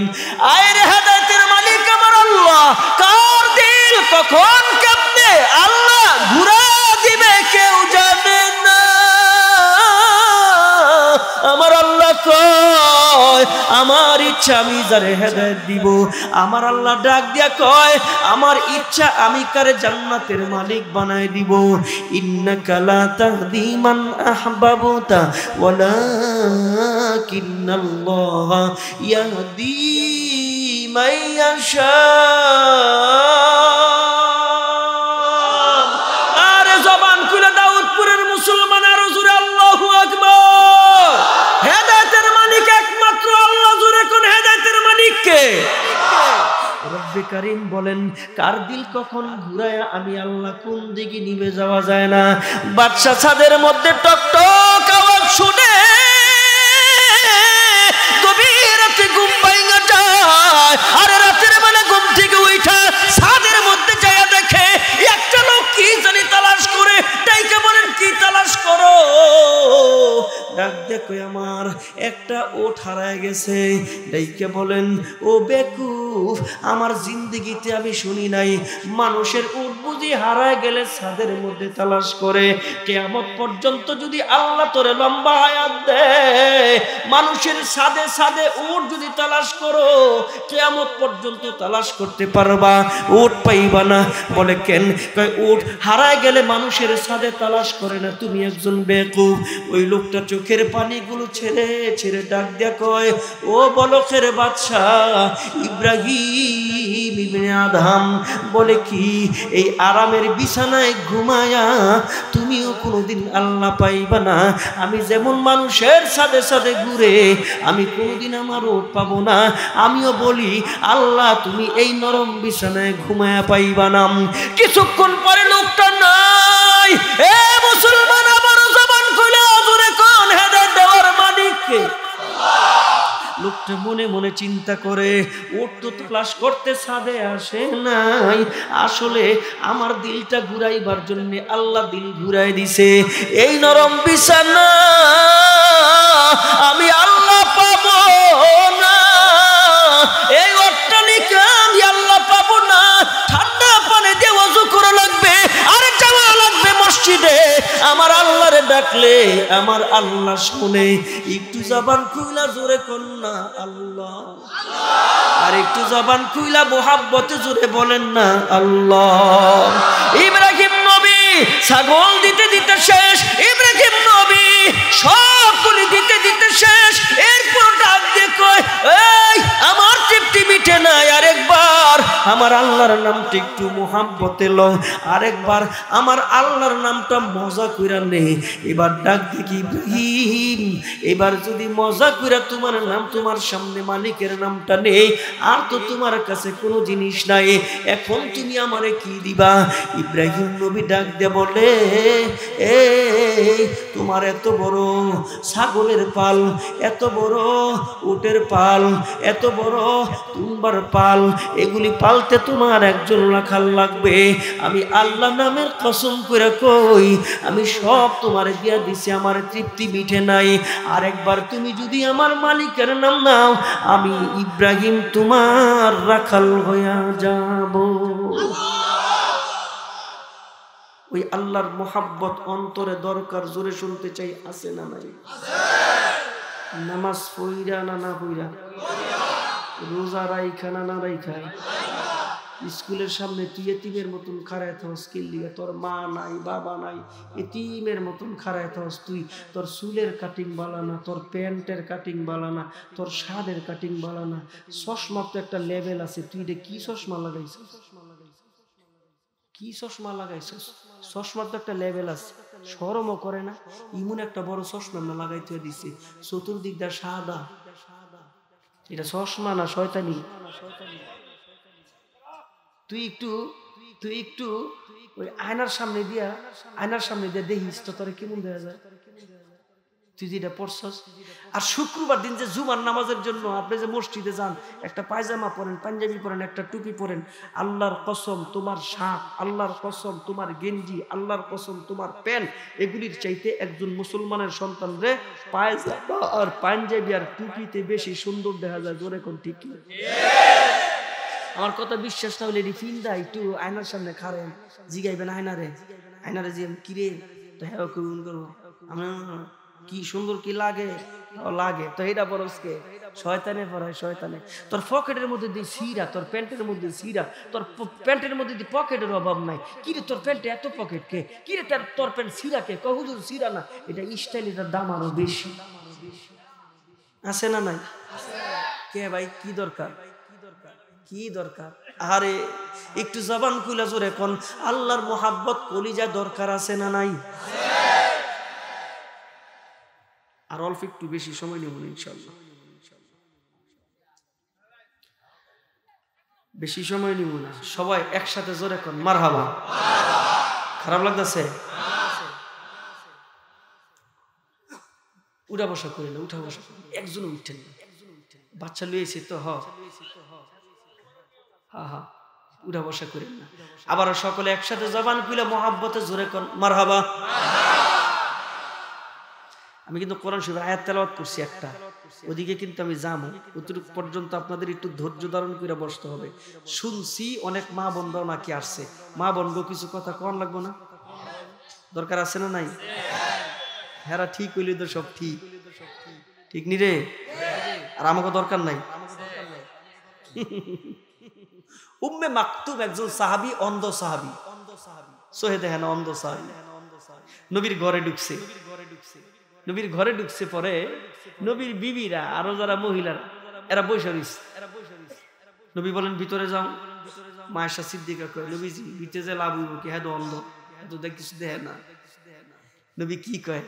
আয় রে হেদায়েতের মালিক আমার আল্লাহ কার দিল কখন কেমনে আল্লাহ ঘুরা দিবে কেউ জানে না। আমার আল্লাহ কয় আমার ইচ্ছা আমি যারে হেদায়েত দিব। আমার আল্লাহ ডাক দিয়া কয় আমার ইচ্ছা আমি কারে জান্নাতের মালিক বানায় দিব। ইন্নাকা লা তাহদি মান আহবাবতা ওয়ালাকিন্নাল্লাহা ইয়াহদি মান ইয়াশা। আরে জবান খুলে দাউদপুরের মুসলমান আরো জোরে আল্লাহু আকবার। হেদায়েতের মালিক একমাত্র আল্লাহ। জোরে কোন হেদায়েতের মালিক কে? রব্বে কারীম বলেন কার দিল কখন ঘুরায়া আমি আল্লাহ কোন দিকে নিবে যাওয়া যায় না। বাদশা ছাদের মধ্যে টকটক আওয়াজ শুনে গভীর রাতে ঘুম ভাঙা যায়। আরে রাতের বেলা ঘুম থেকে উঠা ছাদের মধ্যে যায় দেখে একটা লোক কি জানি তালাশ করে। ডাইকে বলেন কি তালাশ করো? ডাক দেখো আমার একটা ওট হারায় গেছে। ডাইকে বলেন ও বেকুফ, আমার জিন্দেগিতে আমি শুনি নাই মানুষের উট বুঝি হারায় গেলে ছাদের মধ্যে তালাশ করে। কিয়ামত পর্যন্ত যদি আল্লাহ তোরে লম্বা হায়াত দেয়, মানুষের ছাদে ছাদে উট যদি তালাশ করো কিয়ামত পর্যন্ত তালাশ করতে পারবা, উট পাইবা না। বলে কেন? কয় উট হারায় গেলে মানুষের ছাদে তালাশ করে না, তুমি একজন বেকুফ। ওই লোকটা চোখের পানিগুলো ছেড়ে ছেড়ে ডাক দিয়া কয় ও বলকের বাদশাহ ইব্রাহিম ইবনে আদম, বলে কি এই আরামের বিছানায় ঘুমায়া তুমিও কোনোদিন আল্লাহ পাইবা না? আমি যেমন মানুষের সাথে সাথে ঘুরে আমি কোনোদিন আমার ওট পাবো না, আমিও বলি আল্লাহ তুমি এই নরম বিছানায় ঘুমায়া পাইবা না। কিছুক্ষণ পরে লোকটা নাই। এ মুসলমান আবারও জবান খুলে জোরে কোন হেদায়েত দেওয়ার মালিক কে? লোকটা মনে মনে চিন্তা করে ওট তো তালাশ করতে ছাদে আসে নাই, আসলে আমার দিলটা ঘুরাইবার জন্য আল্লাহ দিল ঘুরাই দিছে। এই নরম বিছানা আমি আল্লাহ পাবো না, এই অট্টালিকা আমি আল্লাহ পাবো না। ঠান্ডা পানি দিয়ে ওযু করা লাগবে, আর যাওয়া লাগবে মসজিদে। আমার আল্লাহরে ডাকলে আমার আল্লাহ শুনে। একটু জবান খুইলা জোরে কন্যা আল্লাহ, আর একটু জবান খুইলা মোহাব্বতে জোরে বলেন না আল্লাহ। ইব্রাহিম নবী ছাগল দিতে দিতে শেষ, ইব্রাহিম নবী সবগুলি দিতে দিতে শেষ। এরপর ডাক দিয়ে কয় এই আমার তৃপ্তি মিটে নাই, আরেকবার আমার আল্লাহর নামটা একটু মোহাব্বতে লও, আরেকবার আমার আল্লাহর নামটা মজা কইরা নে। এবার ডাক দেখি ইব্রাহিম, এবার যদি মজা কইরা তোমার নাম তোমার সামনে মালিকের নামটা নেই, আর তো তোমার কাছে কোনো জিনিস নাই, এখন তুমি আমারে কি দিবা? ইব্রাহিম নবী ডাক দিয়ে বলে এই তোমার এত বড় ছাগলের পাল, এত বড় উটের পাল, এত বড় তুম্বার পাল, এগুলি পালতে তোমার একজন রাখাল লাগবে। আমি আল্লাহ নামের কসম করে কই আমি সব তোমার দিয়া দিছি, আমার তৃপ্তি মিটে নাই। আরেকবার তুমি যদি আমার মালিকের নাম নাও, আমি ইব্রাহিম তোমার রাখাল হইয়া যাব। ওই আল্লাহর মোহাব্বত অন্তরে দরকার, জোরে শুনতে চাই, আছে না নাই? নামাজ পইরা না না পইরা, রোজা রাইখা না না রাইখা, স্কুলের সামনে তুই এতিমের মতন খাড়ায় থাকস কিল্লিগে, তোর মা নাই বাবা নাই, এতিমের মতন খাড়ায় থাকস তুই। তোর চুলের কাটিং বালানা, তোর প্যান্টের কাটিং বালানা, তোর শার্টের কাটিং বালানা। চশমার তো একটা লেভেল আছে, তুই রে কি চশমা লাগাইছিস? কি চশমা লাগাইছিস? চশমার তো একটা লেভেল আছে, শরমও করে না? ইমন একটা বড় চশমা না লাগাইতে দিছে, চতুর্দিক দা সাদা, এটা চশমা না শয়তানি। তুই একটু ওই আয়নার সামনে দিয়া দেখিস তো তোরে কেমন দেখা যায়, তুই যেটা পড়ছস। আর শুক্রবার দিন যে জুমার নামাজের জন্য আপনি যে মসজিদে যান, একটা পায়জামা পরেন, পাঞ্জাবি পরেন, একটা টুপি পরেন, আল্লাহর কসম তোমার শার্ট, আল্লাহর কসম তোমার গেঞ্জি, আল্লাহর কসম তোমার প্যান্ট, এগুলির চাইতে একজন মুসলমানের সন্তান রে পায়জামা আর পাঞ্জাবি আর টুপিতে বেশি সুন্দর দেখা যায়। জোরে কোন ঠিক কি? আমার কথা বিশ্বাস না হলে এটি ফিল দেয় একটু আয়নার সামনে খারেন জিগাইবেন আয়নারে যে কিরে তো হ্যাঁ করুন করবো কি সুন্দর কি লাগে লাগে তো এটা বরসকে শয়তানে পড়ায় শয়তানে তোর পকেটের মধ্যে দিয়ে সিরা তোর প্যান্টের মধ্যে সিরা তোর প্যান্টের মধ্যে দিয়ে পকেটের অভাব নাই কিরে তোর প্যান্টে এত পকেট কে কিরে তোর প্যান্ট সিরা কে কহুজুর সিরা না এটা স্টাইল এটার দাম আরো বেশি আছে না নাই কে ভাই কি দরকার কি দরকার আরে একটু জবান খুলে জোরে কোন আল্লাহর মোহাব্বত কলিজা দরকার আছে না নাই আর অল্প একটু বেশি সময় নেব ইনশাআল্লাহ বেশি সময় নিব না সবাই একসাথে জোরে কোন মারহাবা খারাপ লাগতেছে উঠা বসা করি না উঠা বসা করি একজনও উঠেন না বাচ্চা লুয়েছে তো হা হা উঠা বসা করেন না আবার সকলে একসাথে জবান খুলে মোহাব্বতে জোরে কোন মারহাবা আমি কিন্তু কোরআন শরীফের আয়াত তেলাওয়াত করছি একটা ওদিকে কিন্তু আমি যাবো অতটুকু পর্যন্ত আপনাদের একটু ধৈর্য ধারণ করে বসতে হবে শুনছি অনেক মা বোনরাও নাকি আসছে মা বোনগো কিছু কথা কোন লাগবো না দরকার আছে না নাই হেরা ঠিক হইলে তো সব ঠিক ঠিক নি রে আর আমাকে দরকার নাই উম্মে মাকতুম একজন সাহাবী অন্ধ সাহাবী সোহে দেখেন অন্ধ সাহাবী নবীর ঘরে ঢুকছে নবীর ঘরে ঢুকছে পরে নবীর বিবিরা আরো যারা মহিলারা এরা বসে রইছে নবী বলেন ভিতরে যাও মায়েশা সিদ্দিকা কয় নবীজি ভিতরে যে লাভ হইব কি হ্যাঁ অন্ধ এত দেখ কিছু দেখে না নবী কি কয়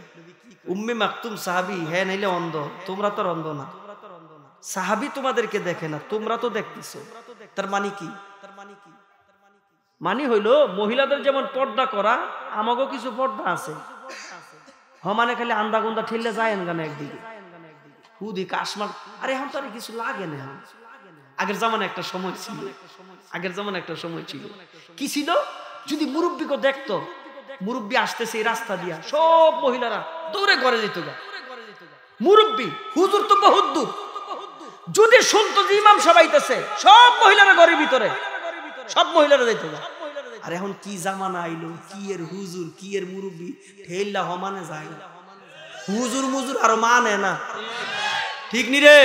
উম্মে মাকতুম সাহাবী হ্যাঁ নাইলে অন্ধ তোমরা তো অন্ধ না সাহাবী তোমাদেরকে দেখে না তোমরা তো দেখতেছো তার মানে কি মানে হইলো মহিলাদের যেমন পর্দা করা আমাগো কিছু পর্দা আছে মানে খালি আন্দা গুন্দা ঠেললে যায় গানে একদিকে হুদি কাশমার আরে এখন তো আর কিছু লাগে না আগের জামানে একটা সময় ছিল কি ছিল যদি মুরব্বীকে দেখতো মুরব্বী আসতেছে এই রাস্তা দিয়া সব মহিলারা দৌড়ে ঘরে যেত গা মুরব্বী হুজুর তো বহুত দূর যদি শুনতো যে ইমাম সাহেব আইতেছে সব মহিলারা ঘরের ভিতরে সব মহিলারা যাইতো গা আর এখন কি জামানা আইলো কি এর হুজুর কি এর মুরব্বী ঠেললা হমানে যায় না হুজুর মুজুর আর মানে না ঠিক নি রে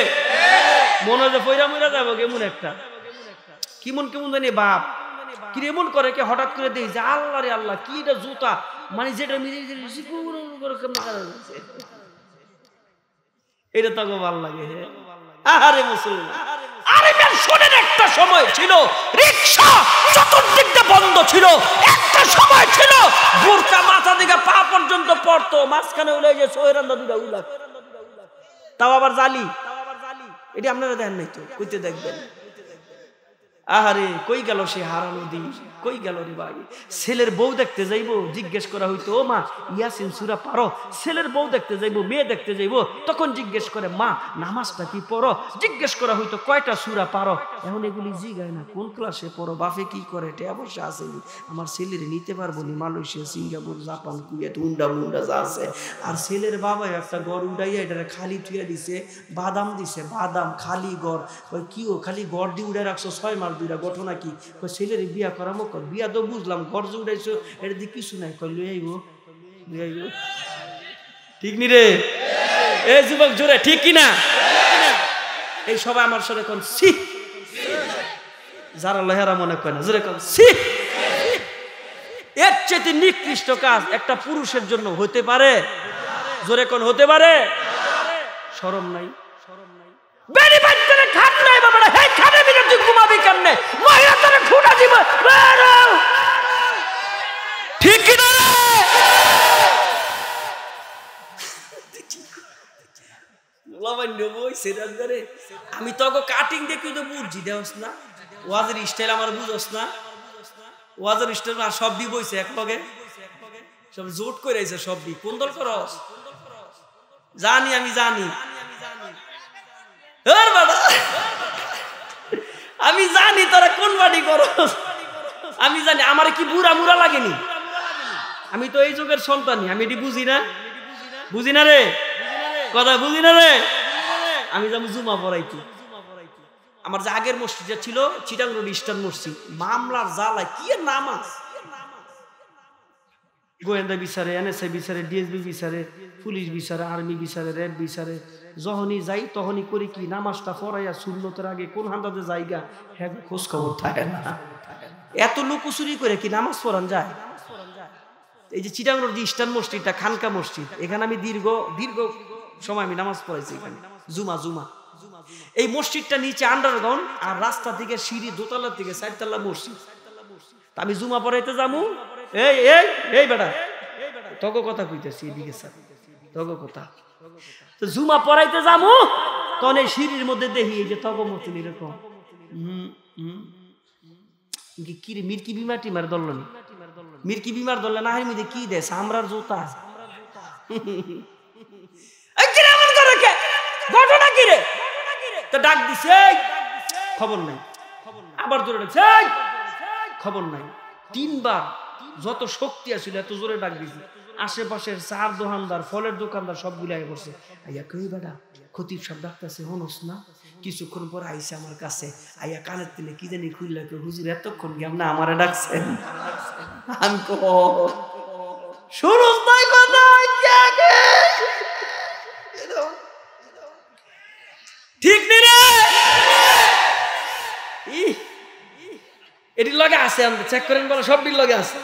মনে যে পয়রা মইরা যাবো কেমন একটা কেমন জানি বাপ কি এমন করে কে হঠাৎ করে দেই যে আল্লাহ রে আল্লাহ কি এটা জুতা মানে যেটা মিলে এটা তো ভালো লাগে আরে মুসলমান আরে বের শোনেন একটা সময় ছিল রিকশা চতুর্দিক দিয়ে বন্ধ ছিল একটা সময় ছিল বোরকা মাথা থেকে পা পর্যন্ত পড়তো মাঝখানে উলে যে সোহেরান্দা দুটা উলা তাও আবার জালি এটি আপনারা দেখেন নাই তো কইতে দেখবেন আহারে কই গেল সে হারানো দিন কই গেল রে ভাই ছেলের বউ দেখতে যাইবো জিজ্ঞেস করা হইতো ও মা ইয়াসিন সূরা পারো ছেলের বউ দেখতে যাইবো মেয়ে দেখতে যাইবো তখন জিজ্ঞেস করে মা নামাজটা কি পড়ো জিজ্ঞেস করা হইতো কয়টা সূরা পারো এখন এগুলি জিগায় না কোন ক্লাসে পড়ো বাপে কি করে এটা অবশ্য আসেনি আমার ছেলের নিতে পারবো নি মালয়েশিয়া সিঙ্গাপুর জাপান কুয়েত উন্ডা মুন্ডা যা আছে আর ছেলের বাবা একটা গড় উড়াইয়া এটা খালি থুইয়া দিছে বাদাম দিছে বাদাম খালি গড় ওই কি ও খালি গড় দিয়ে উড়ে রাখছো 6 মাস দুইটা ঘটনা কি ছেলের বিয়া করামো কর বিয়া তো বুঝলাম ঘর যে উঠাইছো এটা দিয়ে কিছু নাই কই লই আইবো ঠিক নি রে এই যুবক জোরে ঠিক কিনা এই সবাই আমার সাথে কোন সি যারা লহেরা মনে করে না জোরে কোন সি এর চেয়ে নিকৃষ্ট কাজ একটা পুরুষের জন্য হতে পারে জোরে কোন হতে পারে শরম নাই বেরি বাচ্চারে খাট নাই বাবারা হে খাটে বিরে তুই ঘুমাবি কেমনে মহিলা তোরে খুঁটা দিব ঠিক কি না লাভান্য বই সেরাত করে আমি তোকে কাটিং দেখি তো বুঝি দেওস না ওয়াজের স্টাইল আমার বুঝোস না ওয়াজের স্টাইল আর সব দি বইছে এক লগে সব জোট করে আইছে সব দি কোন দল করস জানি আমি জানি আমি জানি তোরা কোন বাড়ি করস আমি জানি আমার কি বুড়া মুড়া লাগেনি আমি তো এই যুগের সন্তানই আমি এটি বুঝি না রে কথা বুঝি না রে আমি যাবো জুমা পড়াইতে আমার যে আগের মসজিদটা ছিল চিটাং রোড ইস্টার্ন মসজিদ, মামলার জ্বালায় কি নামাজ, গোয়েন্দা বিচারে, এনএসআই বিচারে, ডিএসবি বিচারে, পুলিশ বিচারে, আর্মি বিচারে, র্যাব বিচারে, যখনই যাই তখনই করি কি নামাজটা পড়াইয়া সুন্নতের আগে কোন হান্দাতে জায়গা হ্যাঁ খোঁজ খবর থাকে না। এত লুকোচুরি করে কি নামাজ পড়ান যায়? এই যে চিটাং রোড ইস্টার্ন মসজিদটা খানকা মসজিদ, এখানে আমি দীর্ঘ সময় আমি নামাজ পড়াইছি এখানে জুমা। এই মসজিদটা নিচে আন্ডারগ্রাউন্ড, আর রাস্তা থেকে সিঁড়ি দোতলা থেকে 4 তলা মসজিদ। আমি জুমা পড়াইতে যাবো, এই বেটা তগো কথা কইতেছি, এদিকে স্যার তগো কথা। তো জুমা পড়াইতে যাবো, তখন এই সিঁড়ির মধ্যে দেখি এই যে তগো মতন এরকম কি রে মির্কি বিমার টিমার দলনি, মির্কি বিমার দলে না মধ্যে কি দেয় সামরার জুতা। ঘটনা কি রে? তো ডাক দিছে, খবর নাই। আবার জোরে ডাকছে, খবর নাই। 3 বার যত শক্তি আছিল এত জোরে ডাক দিছে। আশেপাশের চার দোকানদার, ফলের দোকানদার সবগুলো আগে পড়ছে। আইয়া কই বেটা খতিব সাহেব ডাকতেছে, হনস না? কিছুক্ষণ পর আইসে আমার কাছে, আইয়া কানের তেলে কি জানি খুললা, হুজুর এতক্ষণ গেম না আমারে ডাকছেন। আমি শুনুস তাই কথা ঠিক নেই রে, এটির লগে আছে, আমি চেক করেন বলো, সব বিল লগে আছে,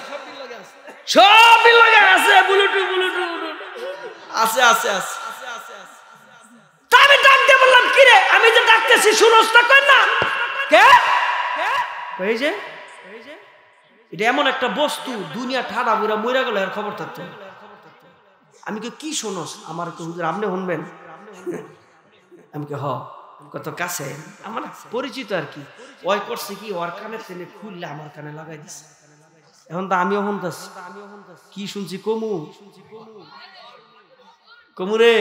সব বিল লগে আছে, ব্লুটুথ আছে। আমি ডাক দিয়ে বললাম কি রে, আমি যে ডাকতেছি শুনোস না, কই না কে এই যে এটা এমন একটা বস্তু দুনিয়া ঠাডা বুড়া মইরা গেল এর খবর থাকতো। আমি কি শোনস? আমার হুজুর আপনি শুনবেন? আমি হ কত কাছে আমার পরিচিত আর কি, ওই করছে কি ওর কানে তেলে খুললে আমার কানে লাগাই দিছে। এখন তো আমিও শুনতেছি, কি শুনছি কমু রে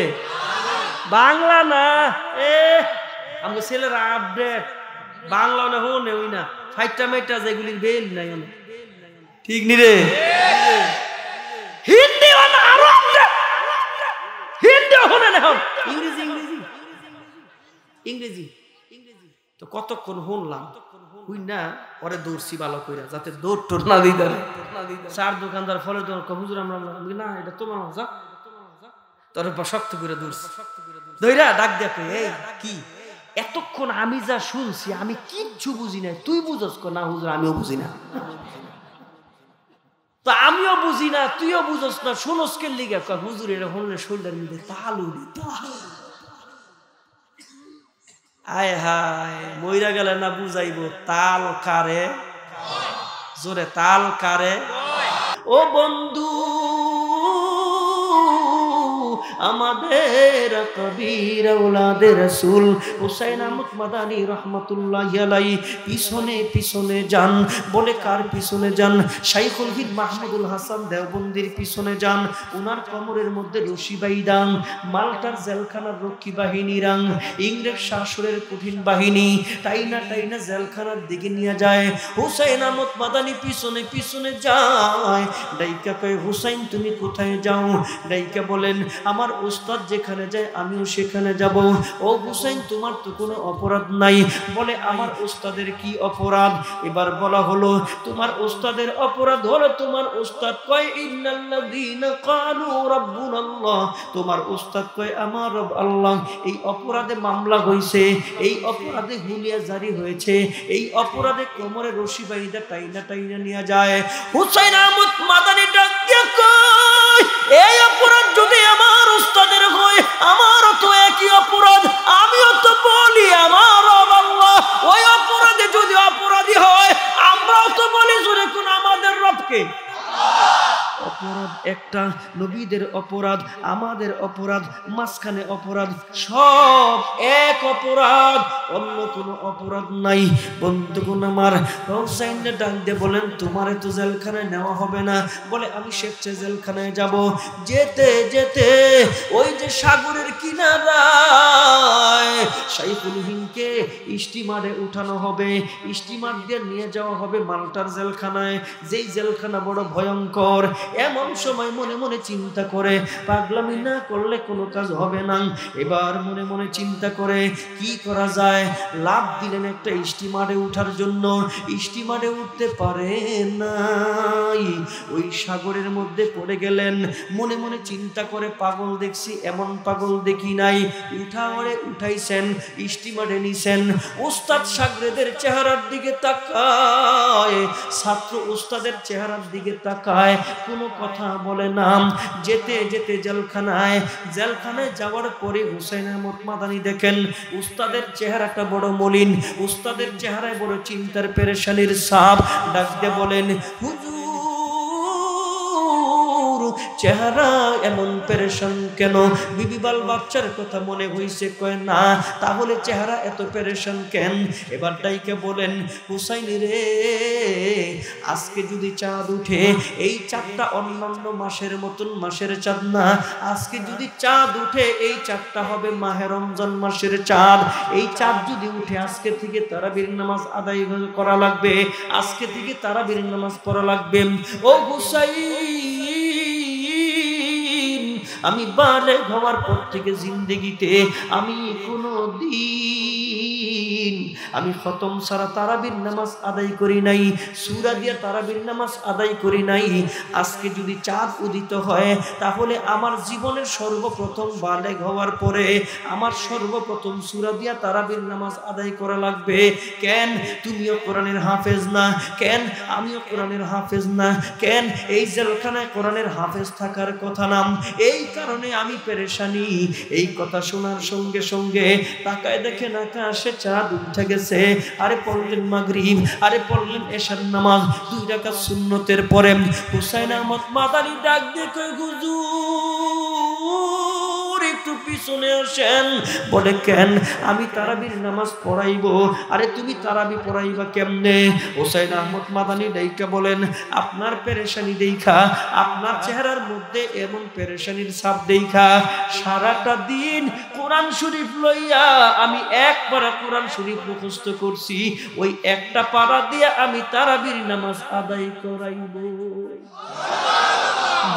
বাংলা না, আমাকে ছেলেরা আপডেট বাংলা না হো নেই না, ফাইটা মেটা যেগুলির বেল নাই ঠিক নি রে। হিন্দি আরো হিন্দি হনে না, ইংরেজি তো কতক্ষণ শুনলাম, হুই না পরে দৌড়ছি ভালো কইরা যাতে দৌড় টোর না দিতে। চার দোকানদার ফলের দোকান, হুজুর আমরা না এটা তোমার যা, তোর শক্ত করে দৌড়ছি, দইরা ডাক দেখে এই কি এতক্ষণ আমি যা শুনছি আমি কিচ্ছু বুঝি না, তুই বুঝস না? হুজুর আমিও বুঝি না। তো আমিও বুঝি না, তুইও বুঝস না, শুনস কে লিগে? হুজুর এটা হলে শোল্ডার মধ্যে তাল উড়ি, আয় হায় মইরা গেলে না বুঝাইব তাল কারে, জোরে তাল কারে। ও বন্ধু আমাদের কবির আওলাদে রাসূল হুসাইন আহমদ মাদানী রাহমাতুল্লাহি আলাইহি পিছনে পিছনে যান। বলে কার পিছনে যান? শাইখুল হিন্দ মাহমুদুল হাসান দেওবন্দির পিছনে যান। উনার কোমরের মধ্যে রশি বাইদান, মাল্টার জেলখানার রক্ষী বাহিনীরা ইংরেজ শাসনের কঠিন বাহিনী টাইনা টাইনা জেলখানার দিকে নিয়ে যায়। হুসাইন আহমদ মাদানী পিছনে পিছনে যায়। ডাইকা কয় হুসাইন তুমি কোথায় যাও? ডাইকা বলেন আমার উস্তাদ যেখানে যায় আমিও সেখানে যাব। ও হুসাইন তোমার তো কোনো অপরাধ নাই। বলে আমার উস্তাদের কি অপরাধ? এবার বলা হলো তোমার উস্তাদের অপরাধ হলো তোমার উস্তাদ কয় ইন্নাল্লাযীনা ক্বালু রাব্বুনাল্লাহ, তোমার উস্তাদ কয় আমার রব আল্লাহ। এই অপরাধে মামলা হয়েছে, এই অপরাধে হুলিয়া জারি হয়েছে, এই অপরাধে কোমরে রশি বাইন্ধা টাইনা টাইনা নিয়ে যায়। হুসাইন আহমদ মাদানী ডাক দিয়ে কয় এই অপরাধ যদি আমার উস্তাদের হয় আমারও তো একই অপরাধ, আমিও তো বলি আমার রব আল্লাহ। ওই অপরাধে যদি অপরাধী হয় আমরাও তো বলি জোরে কোন আমাদের রবকে। অপরাধ একটা, নবীদের অপরাধ, আমাদের অপরাধ, মাঝখানে অপরাধ, সব এক অপরাধ, অন্য কোনো অপরাধ নাই। বন্ধুগণ আমার হুসাইন ডাক দিয়ে বলেন তোমারে তো জেলখানায় নেওয়া হবে না। বলে আমি স্বেচ্ছায় জেলখানায় যাব। যেতে যেতে ওই যে সাগরের কিনারায় শাইখুল হিন্দকে স্টিমারে উঠানো হবে, স্টিমার দিয়ে নিয়ে যাওয়া হবে মাল্টার জেলখানায়, যেই জেলখানা বড় ভয়ঙ্কর। এমন সময় মনে মনে চিন্তা করে পাগলামি না করলে কোনো কাজ হবে না। এবার মনে মনে চিন্তা করে কি করা যায়। লাফ দিলেন একটা স্টিমারে উঠার জন্য, স্টিমারে উঠতে পারে নাই, ওই সাগরের মধ্যে পড়ে গেলেন। মনে মনে চিন্তা করে পাগল দেখছি, এমন পাগল দেখি নাই। উঠাইছেন, স্টিমারে নিছেন। উস্তাদ সাগরেদের চেহারার দিকে তাকায়, ছাত্র উস্তাদের চেহারার দিকে তাকায়, কোনো কথা বলে না। যেতে যেতে জেলখানায় যাওয়ার পরে হুসাইন আহমদ মাদানী দেখেন উস্তাদের চেহারাটা বড় মলিন, উস্তাদের চেহারায় বড় চিন্তার পেরেশানির ছাপ। ডাক দিয়ে বলেন, হুজুর চেহারা এমন পেরেশান কেন? বিবি বাল বাচ্চার কথা মনে হইছে? কয় না। তাহলে চেহারা এত পেরেশান কেন? এবার ডাইকে বলেন, হুসাইন রে, আজকে যদি চাঁদ উঠে, এই চাঁদটা অন্যান্য মাসের মতন মাসের চাঁদ না। আজকে যদি চাঁদ উঠে, এই চাঁদটা হবে মাহে রমজান মাসের চাঁদ। এই চাঁদ যদি উঠে, আজকে থেকে তারাবির নামাজ আদায় করা লাগবে, আজকে থেকে তারাবির নামাজ পড়া লাগবে। ও হুসাইন, আমি বালেগ হওয়ার পর থেকে জিন্দেগিতে আমি কোনো দিন আমি খতম ছাড়া তারাবির নামাজ আদায় করি নাই, সূরা দিয়া তারাবির নামাজ আদায় করি নাই। আজকে যদি চাঁদ উদিত হয়, তাহলে আমার জীবনের সর্বপ্রথম বালেগ হওয়ার পরে আমার সর্বপ্রথম সূরা দিয়া তারাবির নামাজ আদায় করা লাগবে। কেন? তুমিও কোরআনের হাফেজ না, কেন আমিও কোরআনের হাফেজ না, কেন এই জেলখানায় কোরআনের হাফেজ থাকার কথা না। এই কারণে আমি পেরেশানি। এই কথা শোনার সঙ্গে সঙ্গে তাকায় দেখেন আকাশে চাঁদ উঠে গেছে। আরে পড়লেন মাগরিব, আরে পড়লেন এশার নামাজ 2 রাকাত সুন্নতের পরে। হুসাইন আহমদ মাদানী ডাক দিয়ে কয়, হুজুর একটু পিছনে আসেন। বলে, কেন? আমি তারাবির নামাজ পড়াইবো। আরে তুমি তারাবি পড়াইবা কেমনে? হুসাইন আহমদ মাদানী ডাইকা বলেন, আপনার পেরেশানি দেখা, আপনার চেহারার মধ্যে এমন পেরেশানির ছাপ দেখা সারাটা দিন কোরআন শরীফ লইয়া আমি এক পারা কোরআন শরীফ মুখস্থ করছি, ওই একটা পারা দিয়ে আমি তারাবির নামাজ আদায় করাইব।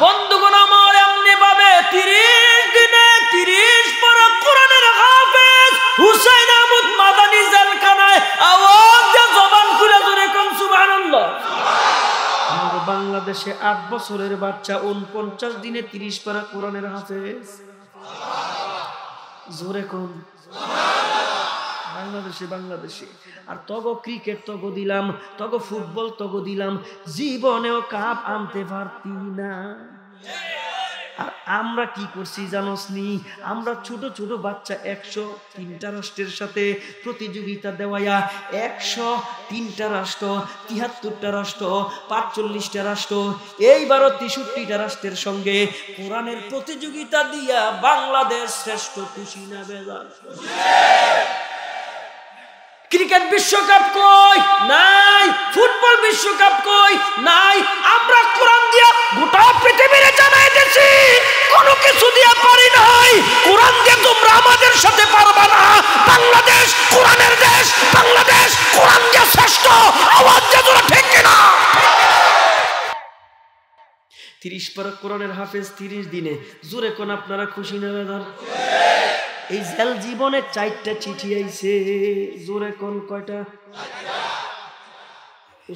বন্ধুগণ আমার, এমনি ভাবে 30 দিনে 30 পারা কোরআনের হাফেজ হুসাইন আহমদ মাদানী জেলখানায় আওয়াজ দিয়ে জবান খুলে ধরে কোন সুবহানাল্লাহ। আমাদের বাংলাদেশে 8 বছরের বাচ্চা 49 দিনে 30 পারা কোরআনের হাফেজ। জোরে কোন বাংলাদেশে। আর তগো ক্রিকেট তগো দিলাম, তগো ফুটবল তগো দিলাম, জীবনেও কাপ আনতে পারতি না। আর আমরা কি করছি জানোস নি? আমরা ছোট ছোট বাচ্চা 103টা রাষ্ট্রের সাথে প্রতিযোগিতা দেওয়ায়া 103টা রাষ্ট্র, 73টা রাষ্ট্র, 45টা রাষ্ট্র, এইবারও 63টা রাষ্ট্রের সঙ্গে কোরআনের প্রতিযোগিতা দিয়া বাংলাদেশ শ্রেষ্ঠ। খুশি না বেজার? ক্রিকেট বিশ্বকাপ কই? নাই। ফুটবল বিশ্বকাপ কই? নাই। আমরা কোরআন দিয়া গোটা পৃথিবীরে জানাই দিয়েছি, কোনো কিছু দিয়া পারি নাই। কোরআন দিয়ে তোমরা আমাদের সাথে পারবা না। বাংলাদেশ কোরআনের দেশ, বাংলাদেশ কোরআন দিয়ে শ্রেষ্ঠ। আওয়াজ দিয়ে তোরা ঠিক কিনা? 30 পারা কোরআনের হাফেজ 30 দিনে। জোরে কোন আপনারা খুশি না বেজার? এই জেল জীবনে 4টা চিঠি আইছে। জোরে কোন কয়টা?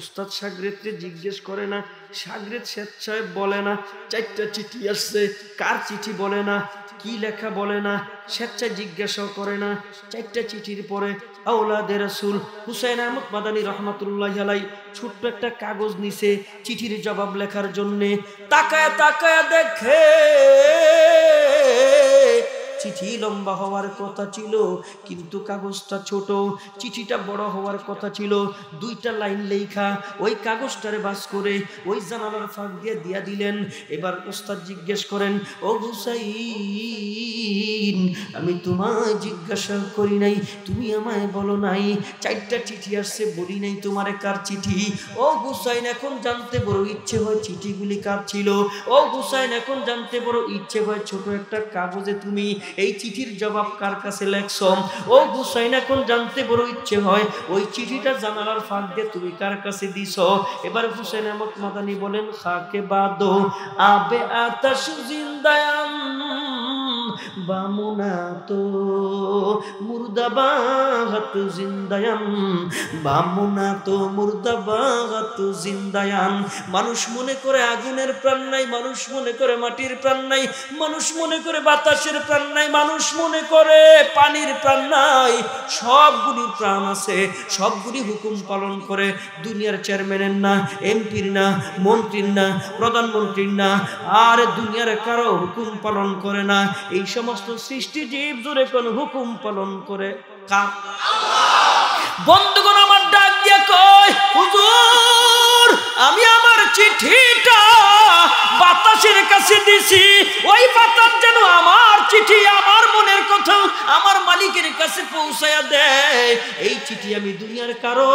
উস্তাদ সাগরেদকে জিজ্ঞেস করে না, সাগরেদ স্বেচ্ছায় বলে না 4টা চিঠি আসছে। কার চিঠি বলে না, কি লেখা বলে না, স্বেচ্ছায় জিজ্ঞাসা করে না। 4টা চিঠির পরে আওলাদে রাসূল হুসাইন আহমদ মাদানী রহমাতুল্লাহি আলাইহি ছোট্ট একটা কাগজ নিছে চিঠির জবাব লেখার জন্যে। তাকায় তাকায় দেখে চিঠি লম্বা হওয়ার কথা ছিল, কিন্তু কাগজটা ছোট। চিঠিটা বড় হওয়ার কথা ছিল। 2টা লাইন লেখা ওই কাগজটারে বাস করে ওই জানালার ফাঁক দিয়ে দিয়া দিলেন। এবার ওস্তাদ জিজ্ঞেস করেন, ও হুসাইন, আমি তোমায় জিজ্ঞাসা করি নাই, তুমি আমায় বলো নাই 4টা চিঠি আসছে, বলি নাই তোমারে কার চিঠি। ও হুসাইন, এখন জানতে বড় ইচ্ছে হয় চিঠিগুলি কার ছিল। ও হুসাইন, এখন জানতে বড় ইচ্ছে হয় ছোট একটা কাগজে তুমি এই চিঠির জবাব কার কাছে লেখছো? ও হুসাইন, এখন জানতে বড় ইচ্ছে হয় ওই চিঠিটা জানালার ফাঁক দিয়ে তুমি কার কাছে দিছো? এবার হুসাইন আহমদ মাদানী বলেন, খাকে বাদো আবে আতাশ জিন্দায়ান বামুনা তো মুর্দাবাগাত জিন্দায়ান, বামুনা তো মুর্দাবাগাত জিন্দায়ান। মানুষ মনে করে আগুনের প্রাণ নাই, মানুষ মনে করে মাটির প্রাণ নাই, মানুষ মনে করে বাতাসের প্রাণ নাই, মানুষ মনে করে পানির প্রাণ নাই। সবগুলির প্রাণ আছে, সবগুলি হুকুম পালন করে। দুনিয়ার চেয়ারম্যানের না, এমপির না, মন্ত্রীর না, প্রধানমন্ত্রীর না, আর দুনিয়ার কারো হুকুম পালন করে না। এই সমস্ত সৃষ্টি জীব জোরে কোন হুকুম পালন করে কার? বন্ধুগণ, আমার ডাক দিয়া কয়, হুজুর আমি আমার চিঠিটা বাতাসের কাছে দিছি, ওই বাতাস যেন আমার চিঠি, আমার মনের কথা আমার মালিকের কাছে পৌঁছায়া দেয়। এই চিঠি আমি দুনিয়ার কারো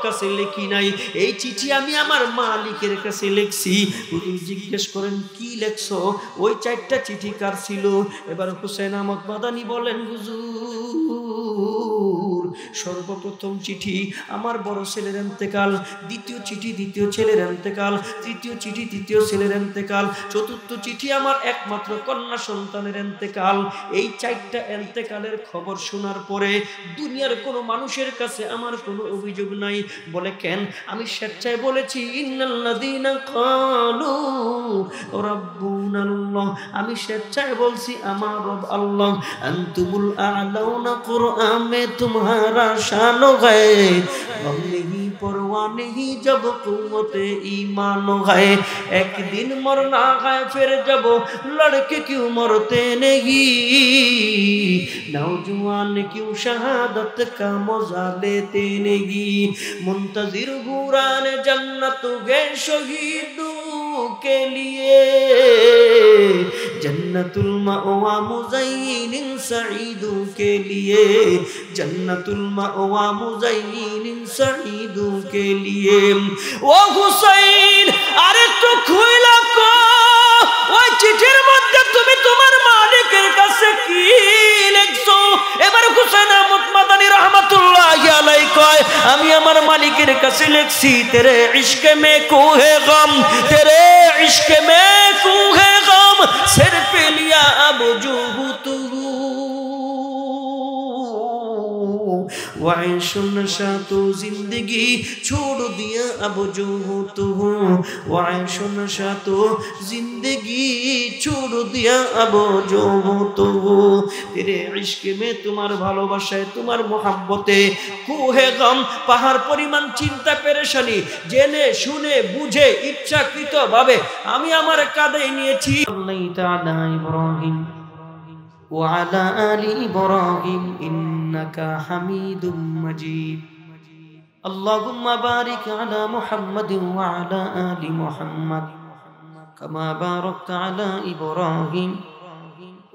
কাছে লিখি নাই, এই চিঠি আমি আমার মালিকের কাছে লিখছি। হুজুর জিজ্ঞেস করেন, কি লেখছো? ওই 4টা চিঠি কার ছিল? এবার হুসাইন আহমদ মাদানী বলেন, হুজুর সর্বপ্রথম চিঠি আমার বড় ছেলের ইন্তেকাল, দ্বিতীয় চিঠি দ্বিতীয় ছেলের ইন্তেকাল, তৃতীয় চিঠি তৃতীয় ছেলের ইন্তেকাল, চতুর্থ চিঠি আমার একমাত্র কন্যা সন্তানের ইন্তেকাল। এই 4টা ইন্তেকালের খবর শোনার পরে দুনিয়ার কোনো মানুষের কাছে আমার কোনো অভিযোগ নাই। বলে কেন? আমি স্বেচ্ছায় বলেছি, ইন্নাল্লাযীনা ক্বালু রাব্বুনাল্লাহ, আমি স্বেচ্ছায় বলছি আমার রব আল্লাহ। আনতুমুল আ'লাউনা কুরআন মে তুমহারা শান গায়ে, গম নেহি परवाह नहीं जब कुव्वते ईमान है। एक दिन मरना है फिर जब लड़के क्यों मरते नहीं, नौजवान क्यों शहादत का मजा लेते नहीं। मुंतजिर गुरान जन्नत गए शहीदों के लिए, जन्नतुल मअवा मुज़य्यिन सईदों के लिए, जन्नतुल मअवा मुज़य्यिन सईदों के लिए। ओ हुसैन अरे तो खुला को ওই চিঠির মধ্যে তুমি তোমার মালিকের কাছে কি লিখছো? এবার হুসাইন আহমদ মাদানী রাহমাতুল্লাহি আলাইহি কয়, আমি আমার মালিকের কাছে লিখছি, তেরে ইশকে মে কোহে গম, তেরে ইশকে মে কোহে গম सिर पे लिया अब जो तू वैशु नशा तो जिंदगी छोड़ दिया अब जो तू, वैशु नशा तो जिंदगी छोड़ दिया अब जो तू। तेरे इश्क में तुम्हार ভালোবাসায় তোমার মোহাব্বতে কুহে গম, পাহাড় পরিমাণ চিন্তা পেরেশানি জেনে শুনে বুঝে ইচ্ছাকৃত ভাবে আমি আমার কাঁধে নিয়েছি। ইব্রাহিম وعلى آل إبراهيم إنك حميد مجيد اللهم بارك على محمد وعلى آل محمد كما باركت على إبراهيم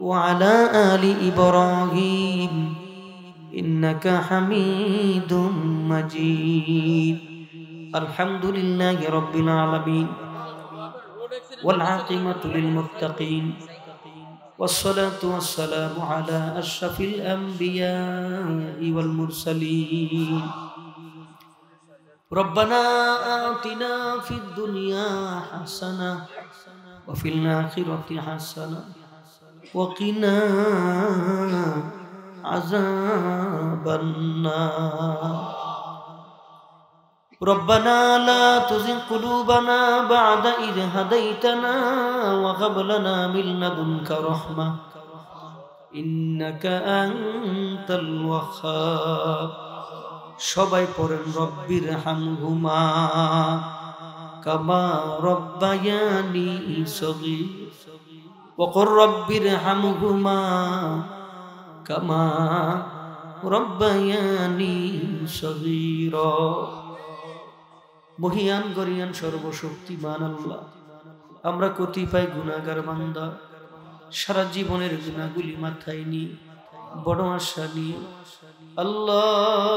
وعلى آل إبراهيم إنك حميد مجيد الحمد لله رب العالمين والعاقبة للمتقين والصلاة والسلام على أشرف الأنبياء والمرسلين ربنا آتنا في الدنيا حسنة وفي الآخرة حسنة وقنا عذاب النار ربنا لا تزغ قلوبنا بعد إذ هديتنا وهب لنا من لدنك رحمة إنك أنت الوهاب সবাই পড়েন রব্বির হামহুমা কামা রব্বায়ানি সগীর ওয়াকুর রব্বির হামহুমা কামা রব্বায়ানি সগীরা। মহিয়ান গরিয়ান সর্বশক্তিমান আল্লাহ, আমরা কতিপয় গুনাহগার বান্দা, সারা জীবনের গুনাহগুলি মাথায় নিয়ে বড় আশা নিয়ে আল্লাহ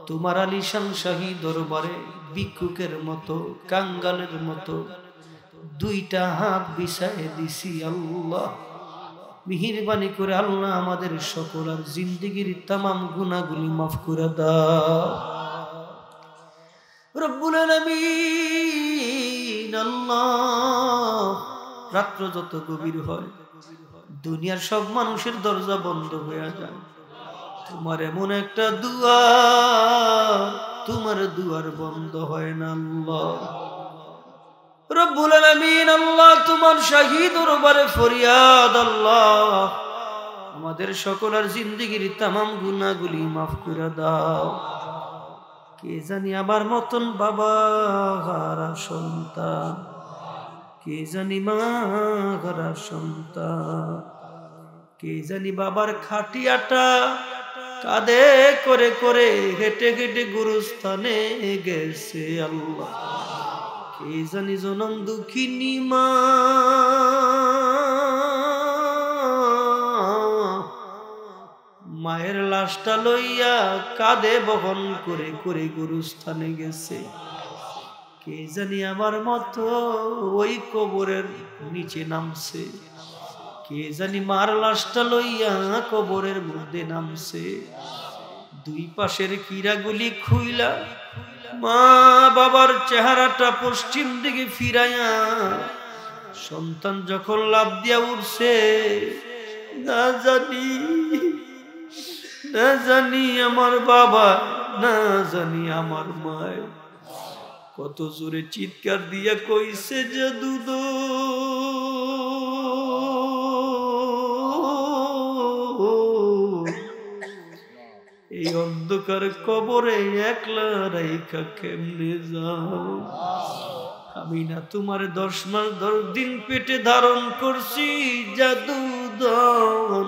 তোমার আলিশান শাহী দরবারে ভিক্ষুকের মতো কাঙ্গালের মতো দুইটা হাত বিছায়ে দিছি। আল্লাহ মেহেরবানি করে আল্লাহ আমাদের সকলের জিন্দেগীর तमाम গুনাহগুলি মাফ করে দাও রব্বুল আলামিন। আল্লাহ রাত্র যত গভীর হয় দুনিয়ার সব মানুষের দরজা বন্ধ হয়ে যায়, তোমার এমন একটা দুয়ার, তোমার দুয়ার বন্ধ হয় না আল্লাহ রব্বুল আলামিন। আল্লাহ তোমার শাহী দরবারে ফরিয়াদ, আল্লাহ আমাদের সকলের জিন্দেগীর तमाम গুনাহগুলি মাফ করে দাও। কে জানি আমার মতন বাবা হারা সন্তান, কে জানি মা হারা সন্তান, কে জানি বাবার খাটিয়াটা কাঁধে করে করে হেঁটে হেঁটে গুরুস্থানে গেছে আল্লাহ। কে জানি জনম দুঃখিনী মা মায়ের লাশটা লইয়া কাঁধে বহন করে করে গুরুস্থানে গেছে। কে জানি আমার মতো ওই কবরের নিচে নামছে, কে জানি মার লাশটা লইয়া কবরের মধ্যে নামছে। দুই পাশের কিরাগুলি খুইলা মা বাবার চেহারাটা পশ্চিম দিকে ফিরাইয়া সন্তান যখন লাফ দিয়া উঠছে, না জানি আমার বাবা, না জানি আমার মায় কত জোরে চিৎকার দিয়া কইছে যে দুধ এই অন্ধকার কবরে একলা রাইখা কেমনে যাও। আমি না তোমার 10 মাস 10 দিন পেটে ধারণ করছি জাদু দন,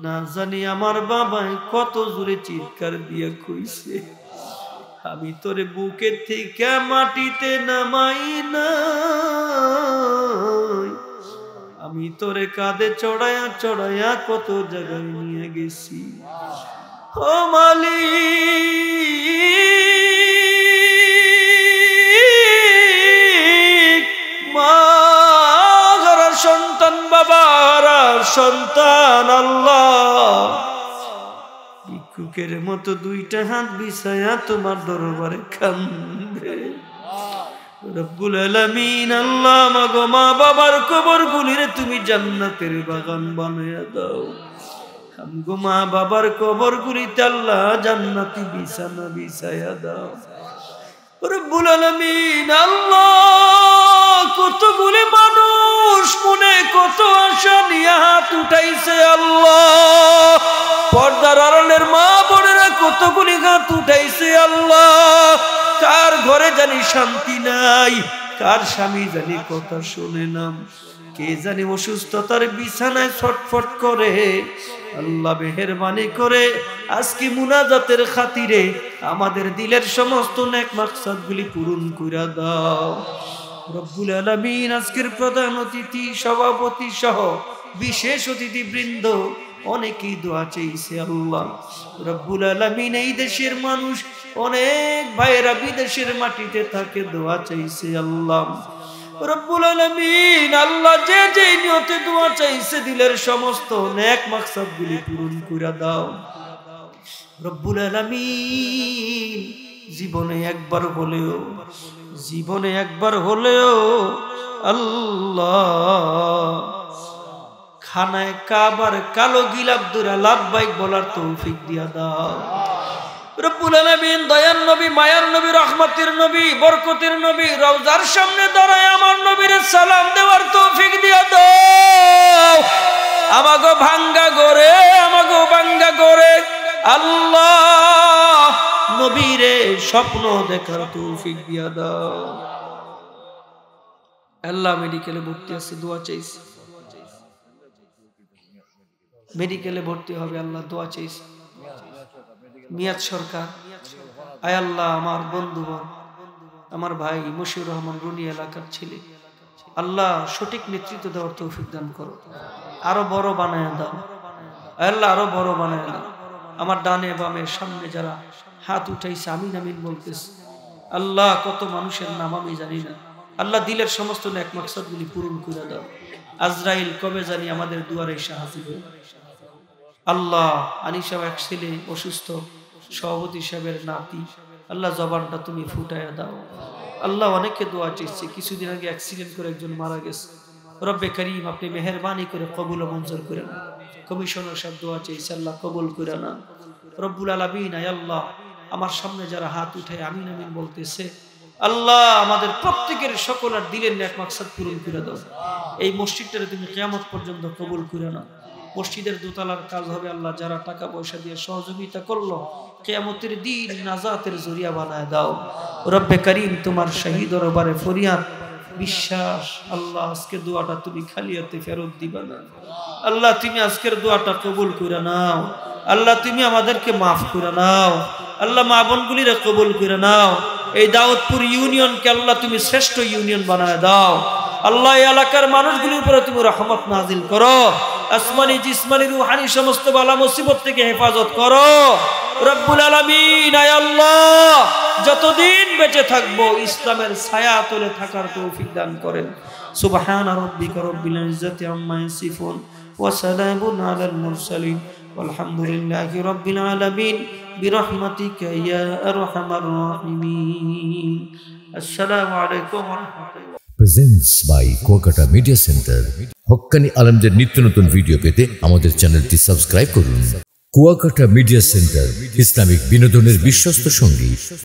না জানি আমার বাবাই কত জোরে চিৎকার দিয়া কইছে আমি তোরে বুকের থেকে মাটিতে নামাই না, আমি তোরে কাঁধে চড়ায়া চড়ায়া কত জায়গায় নিয়ে গেছি। ও মালিক, মা হারার সন্তান, বাবা হারার সন্তান, আল্লাহ ভিক্ষুকের মতো 2টা হাত বিছায়া তোমার দরবারে কান্দে রব্বুল আলামিন। আল্লাহ মাগো মা বাবার কবরগুলিরে তুমি জান্নাতের বাগান বানায়া দাও। আমগো মা বাবার কবরগুলিতে আল্লাহ জান্নাতি বিছানা বিছায়া দাও রব্বুল আলামিন। আল্লাহ কতগুলি মানুষ মনে কত আশা নিয়ে হাত উঠাইছে আল্লাহ, পর্দার আড়ালের মা বোনেরা কতগুলি হাত উঠাইছে আল্লাহ। কার ঘরে জানি শান্তি নাই, কার স্বামী জানি কথা শুনে না, কে জানি অসুস্থতার বিছানায় ছটফট করে। আল্লাহ মেহেরবানি করে আজকে মুনাজাতের খাতিরে আমাদের দিলের সমস্ত নেক মাকসাদগুলি পূরণ কইরা দাও রব্বুল আলামিন। আজকের প্রধান অতিথি সভাপতি সহ বিশেষ অতিথি বৃন্দ অনেকেই দোয়া চাইছে আল্লাহ রব্বুল আলামিন। এই দেশের মানুষ অনেক ভাইয়েরা বিদেশের মাটিতে থাকে, দোয়া চাইছে আল্লাহ রব্বুল আলামিন। আল্লাহ যে যে নিয়তে দোয়া চাইছে দিলের সমস্ত নেক মাকসাদগুলি পূরণ কইরা দাও রব্বুল আলামিন। জীবনে একবার হলেও আল্লাহ খানায় কাবার কালো গিলাপ দুরা লাভবাইক বলার তৌফিক দিয়া দাও রব্বুল আলামিন। দয়ার নবী, মায়ার নবী, রহমতের নবী, বরকতের নবী রওজার সামনে দাঁড়ায় আমার নবীর সালাম দেওয়ার তৌফিক দিয়া দাও। আমাগো ভাঙ্গা গরে আল্লাহ নবীরে স্বপ্ন দেখার তৌফিক দিয়া দাও আল্লাহ। মেডিকেলে ভর্তি আছে, দোয়া চাইছি, মেডিকেলে ভর্তি হবে আল্লাহ, দোয়া চাইছি। মিয়াদ সরকার, আয় আল্লাহ আমার বন্ধুগণ, আমার ভাই মশিউর রহমান রুনি এলাকার ছেলে, আল্লাহ সঠিক নেতৃত্ব দেওয়ার তৌফিক দান করো, আরো বড় বানায় দাও আল্লাহ, আরো বড় বানায় দাও। আমার ডানে বামে সামনে যারা হাত উঠাইছে আমিন আমিন বলতেছে আল্লাহ, কত মানুষের নাম আমি জানি না, আল্লাহ দিলের সমস্ত নেক মাকসাদগুলি পূরণ করে দাও। আজরাইল কবে জানি আমাদের দুয়ারে এসে হাজির হবে। আল্লাহ আনিস সাহেব এক ছেলে অসুস্থ, সভাপতি সাহেবের নাতি, আল্লাহ জবানটা তুমি ফুটাইয়া দাও। আল্লাহ অনেকে দোয়া চেয়েছে, কিছুদিন আগে অ্যাক্সিডেন্ট করে একজন মারা গেছে। রব্বে করিম আপনি মেহেরবানি করে কবুল ও মঞ্জুর করে না। কমিশনার সাহেব দোয়া চেয়েছে, আল্লাহ কবুল করে না। রব্বুল আলামিন আল্লাহ আমার সামনে যারা হাত উঠায় আমিন আমিন বলতেছে, আল্লাহ আমাদের প্রত্যেকের সকলের দিলের নেক মাকসাদ পূরণ করে দাও। এই মসজিদটারে তুমি কিয়ামত পর্যন্ত কবুল করে না। মসজিদের দোতলার কাজ হবে আল্লাহ, যারা টাকা পয়সা দিয়ে সহযোগিতা করলো কিয়ামতের দিন নাজাতের জরিয়া বানায় দাও। রব্বে করিম তোমার শহীদ দরবারে ফরিয়াদ বিশ্বাস, আল্লাহ আজকের দোয়াটা তুমি খালি হাতে ফেরত দিবা না। আল্লাহ তুমি আজকের দোয়াটা কবুল করে নাও। আল্লাহ তুমি আমাদেরকে মাফ করে নাও। আল্লাহ মা বোনগুলিরে কবুল করে নাও। এই দাউদপুর ইউনিয়নকে আল্লাহ তুমি শ্রেষ্ঠ ইউনিয়ন বানায় দাও। আল্লাহ এই এলাকার মানুষগুলির উপরে তুমি রহমত নাজিল করো। আসমানি জিসমানি রুহানি সমস্ত বালা মুসিবত থেকে হেফাজত করো রব্বুল আলামিন। আয় আল্লাহ যতদিন বেঁচে থাকবো ইসলামের ছায়া তলে থাকার তৌফিক দান করেন। সুবহান রাব্বিকা রব্বিল ইজ্জাতি আম্মা ইয়াসিফুন ওয়া সালামুন আলাল মুরসালিন ওয়ালহামদুলিল্লাহি রাব্বিল আলামিন বিরহমাতিকা ইয়া আরহামার রাহিমিন। আসসালামু আলাইকুম ওয়া রাহমাতুল্লাহ। Presents by Kuakata media centre. হক্কানি আলেমদের নিত্য নতুন ভিডিও পেতে আমাদের চ্যানেলটি সাবস্ক্রাইব করুন। কুয়াকাটা মিডিয়া সেন্টার, ইসলামিক বিনোদনের বিশ্বস্ত সঙ্গী।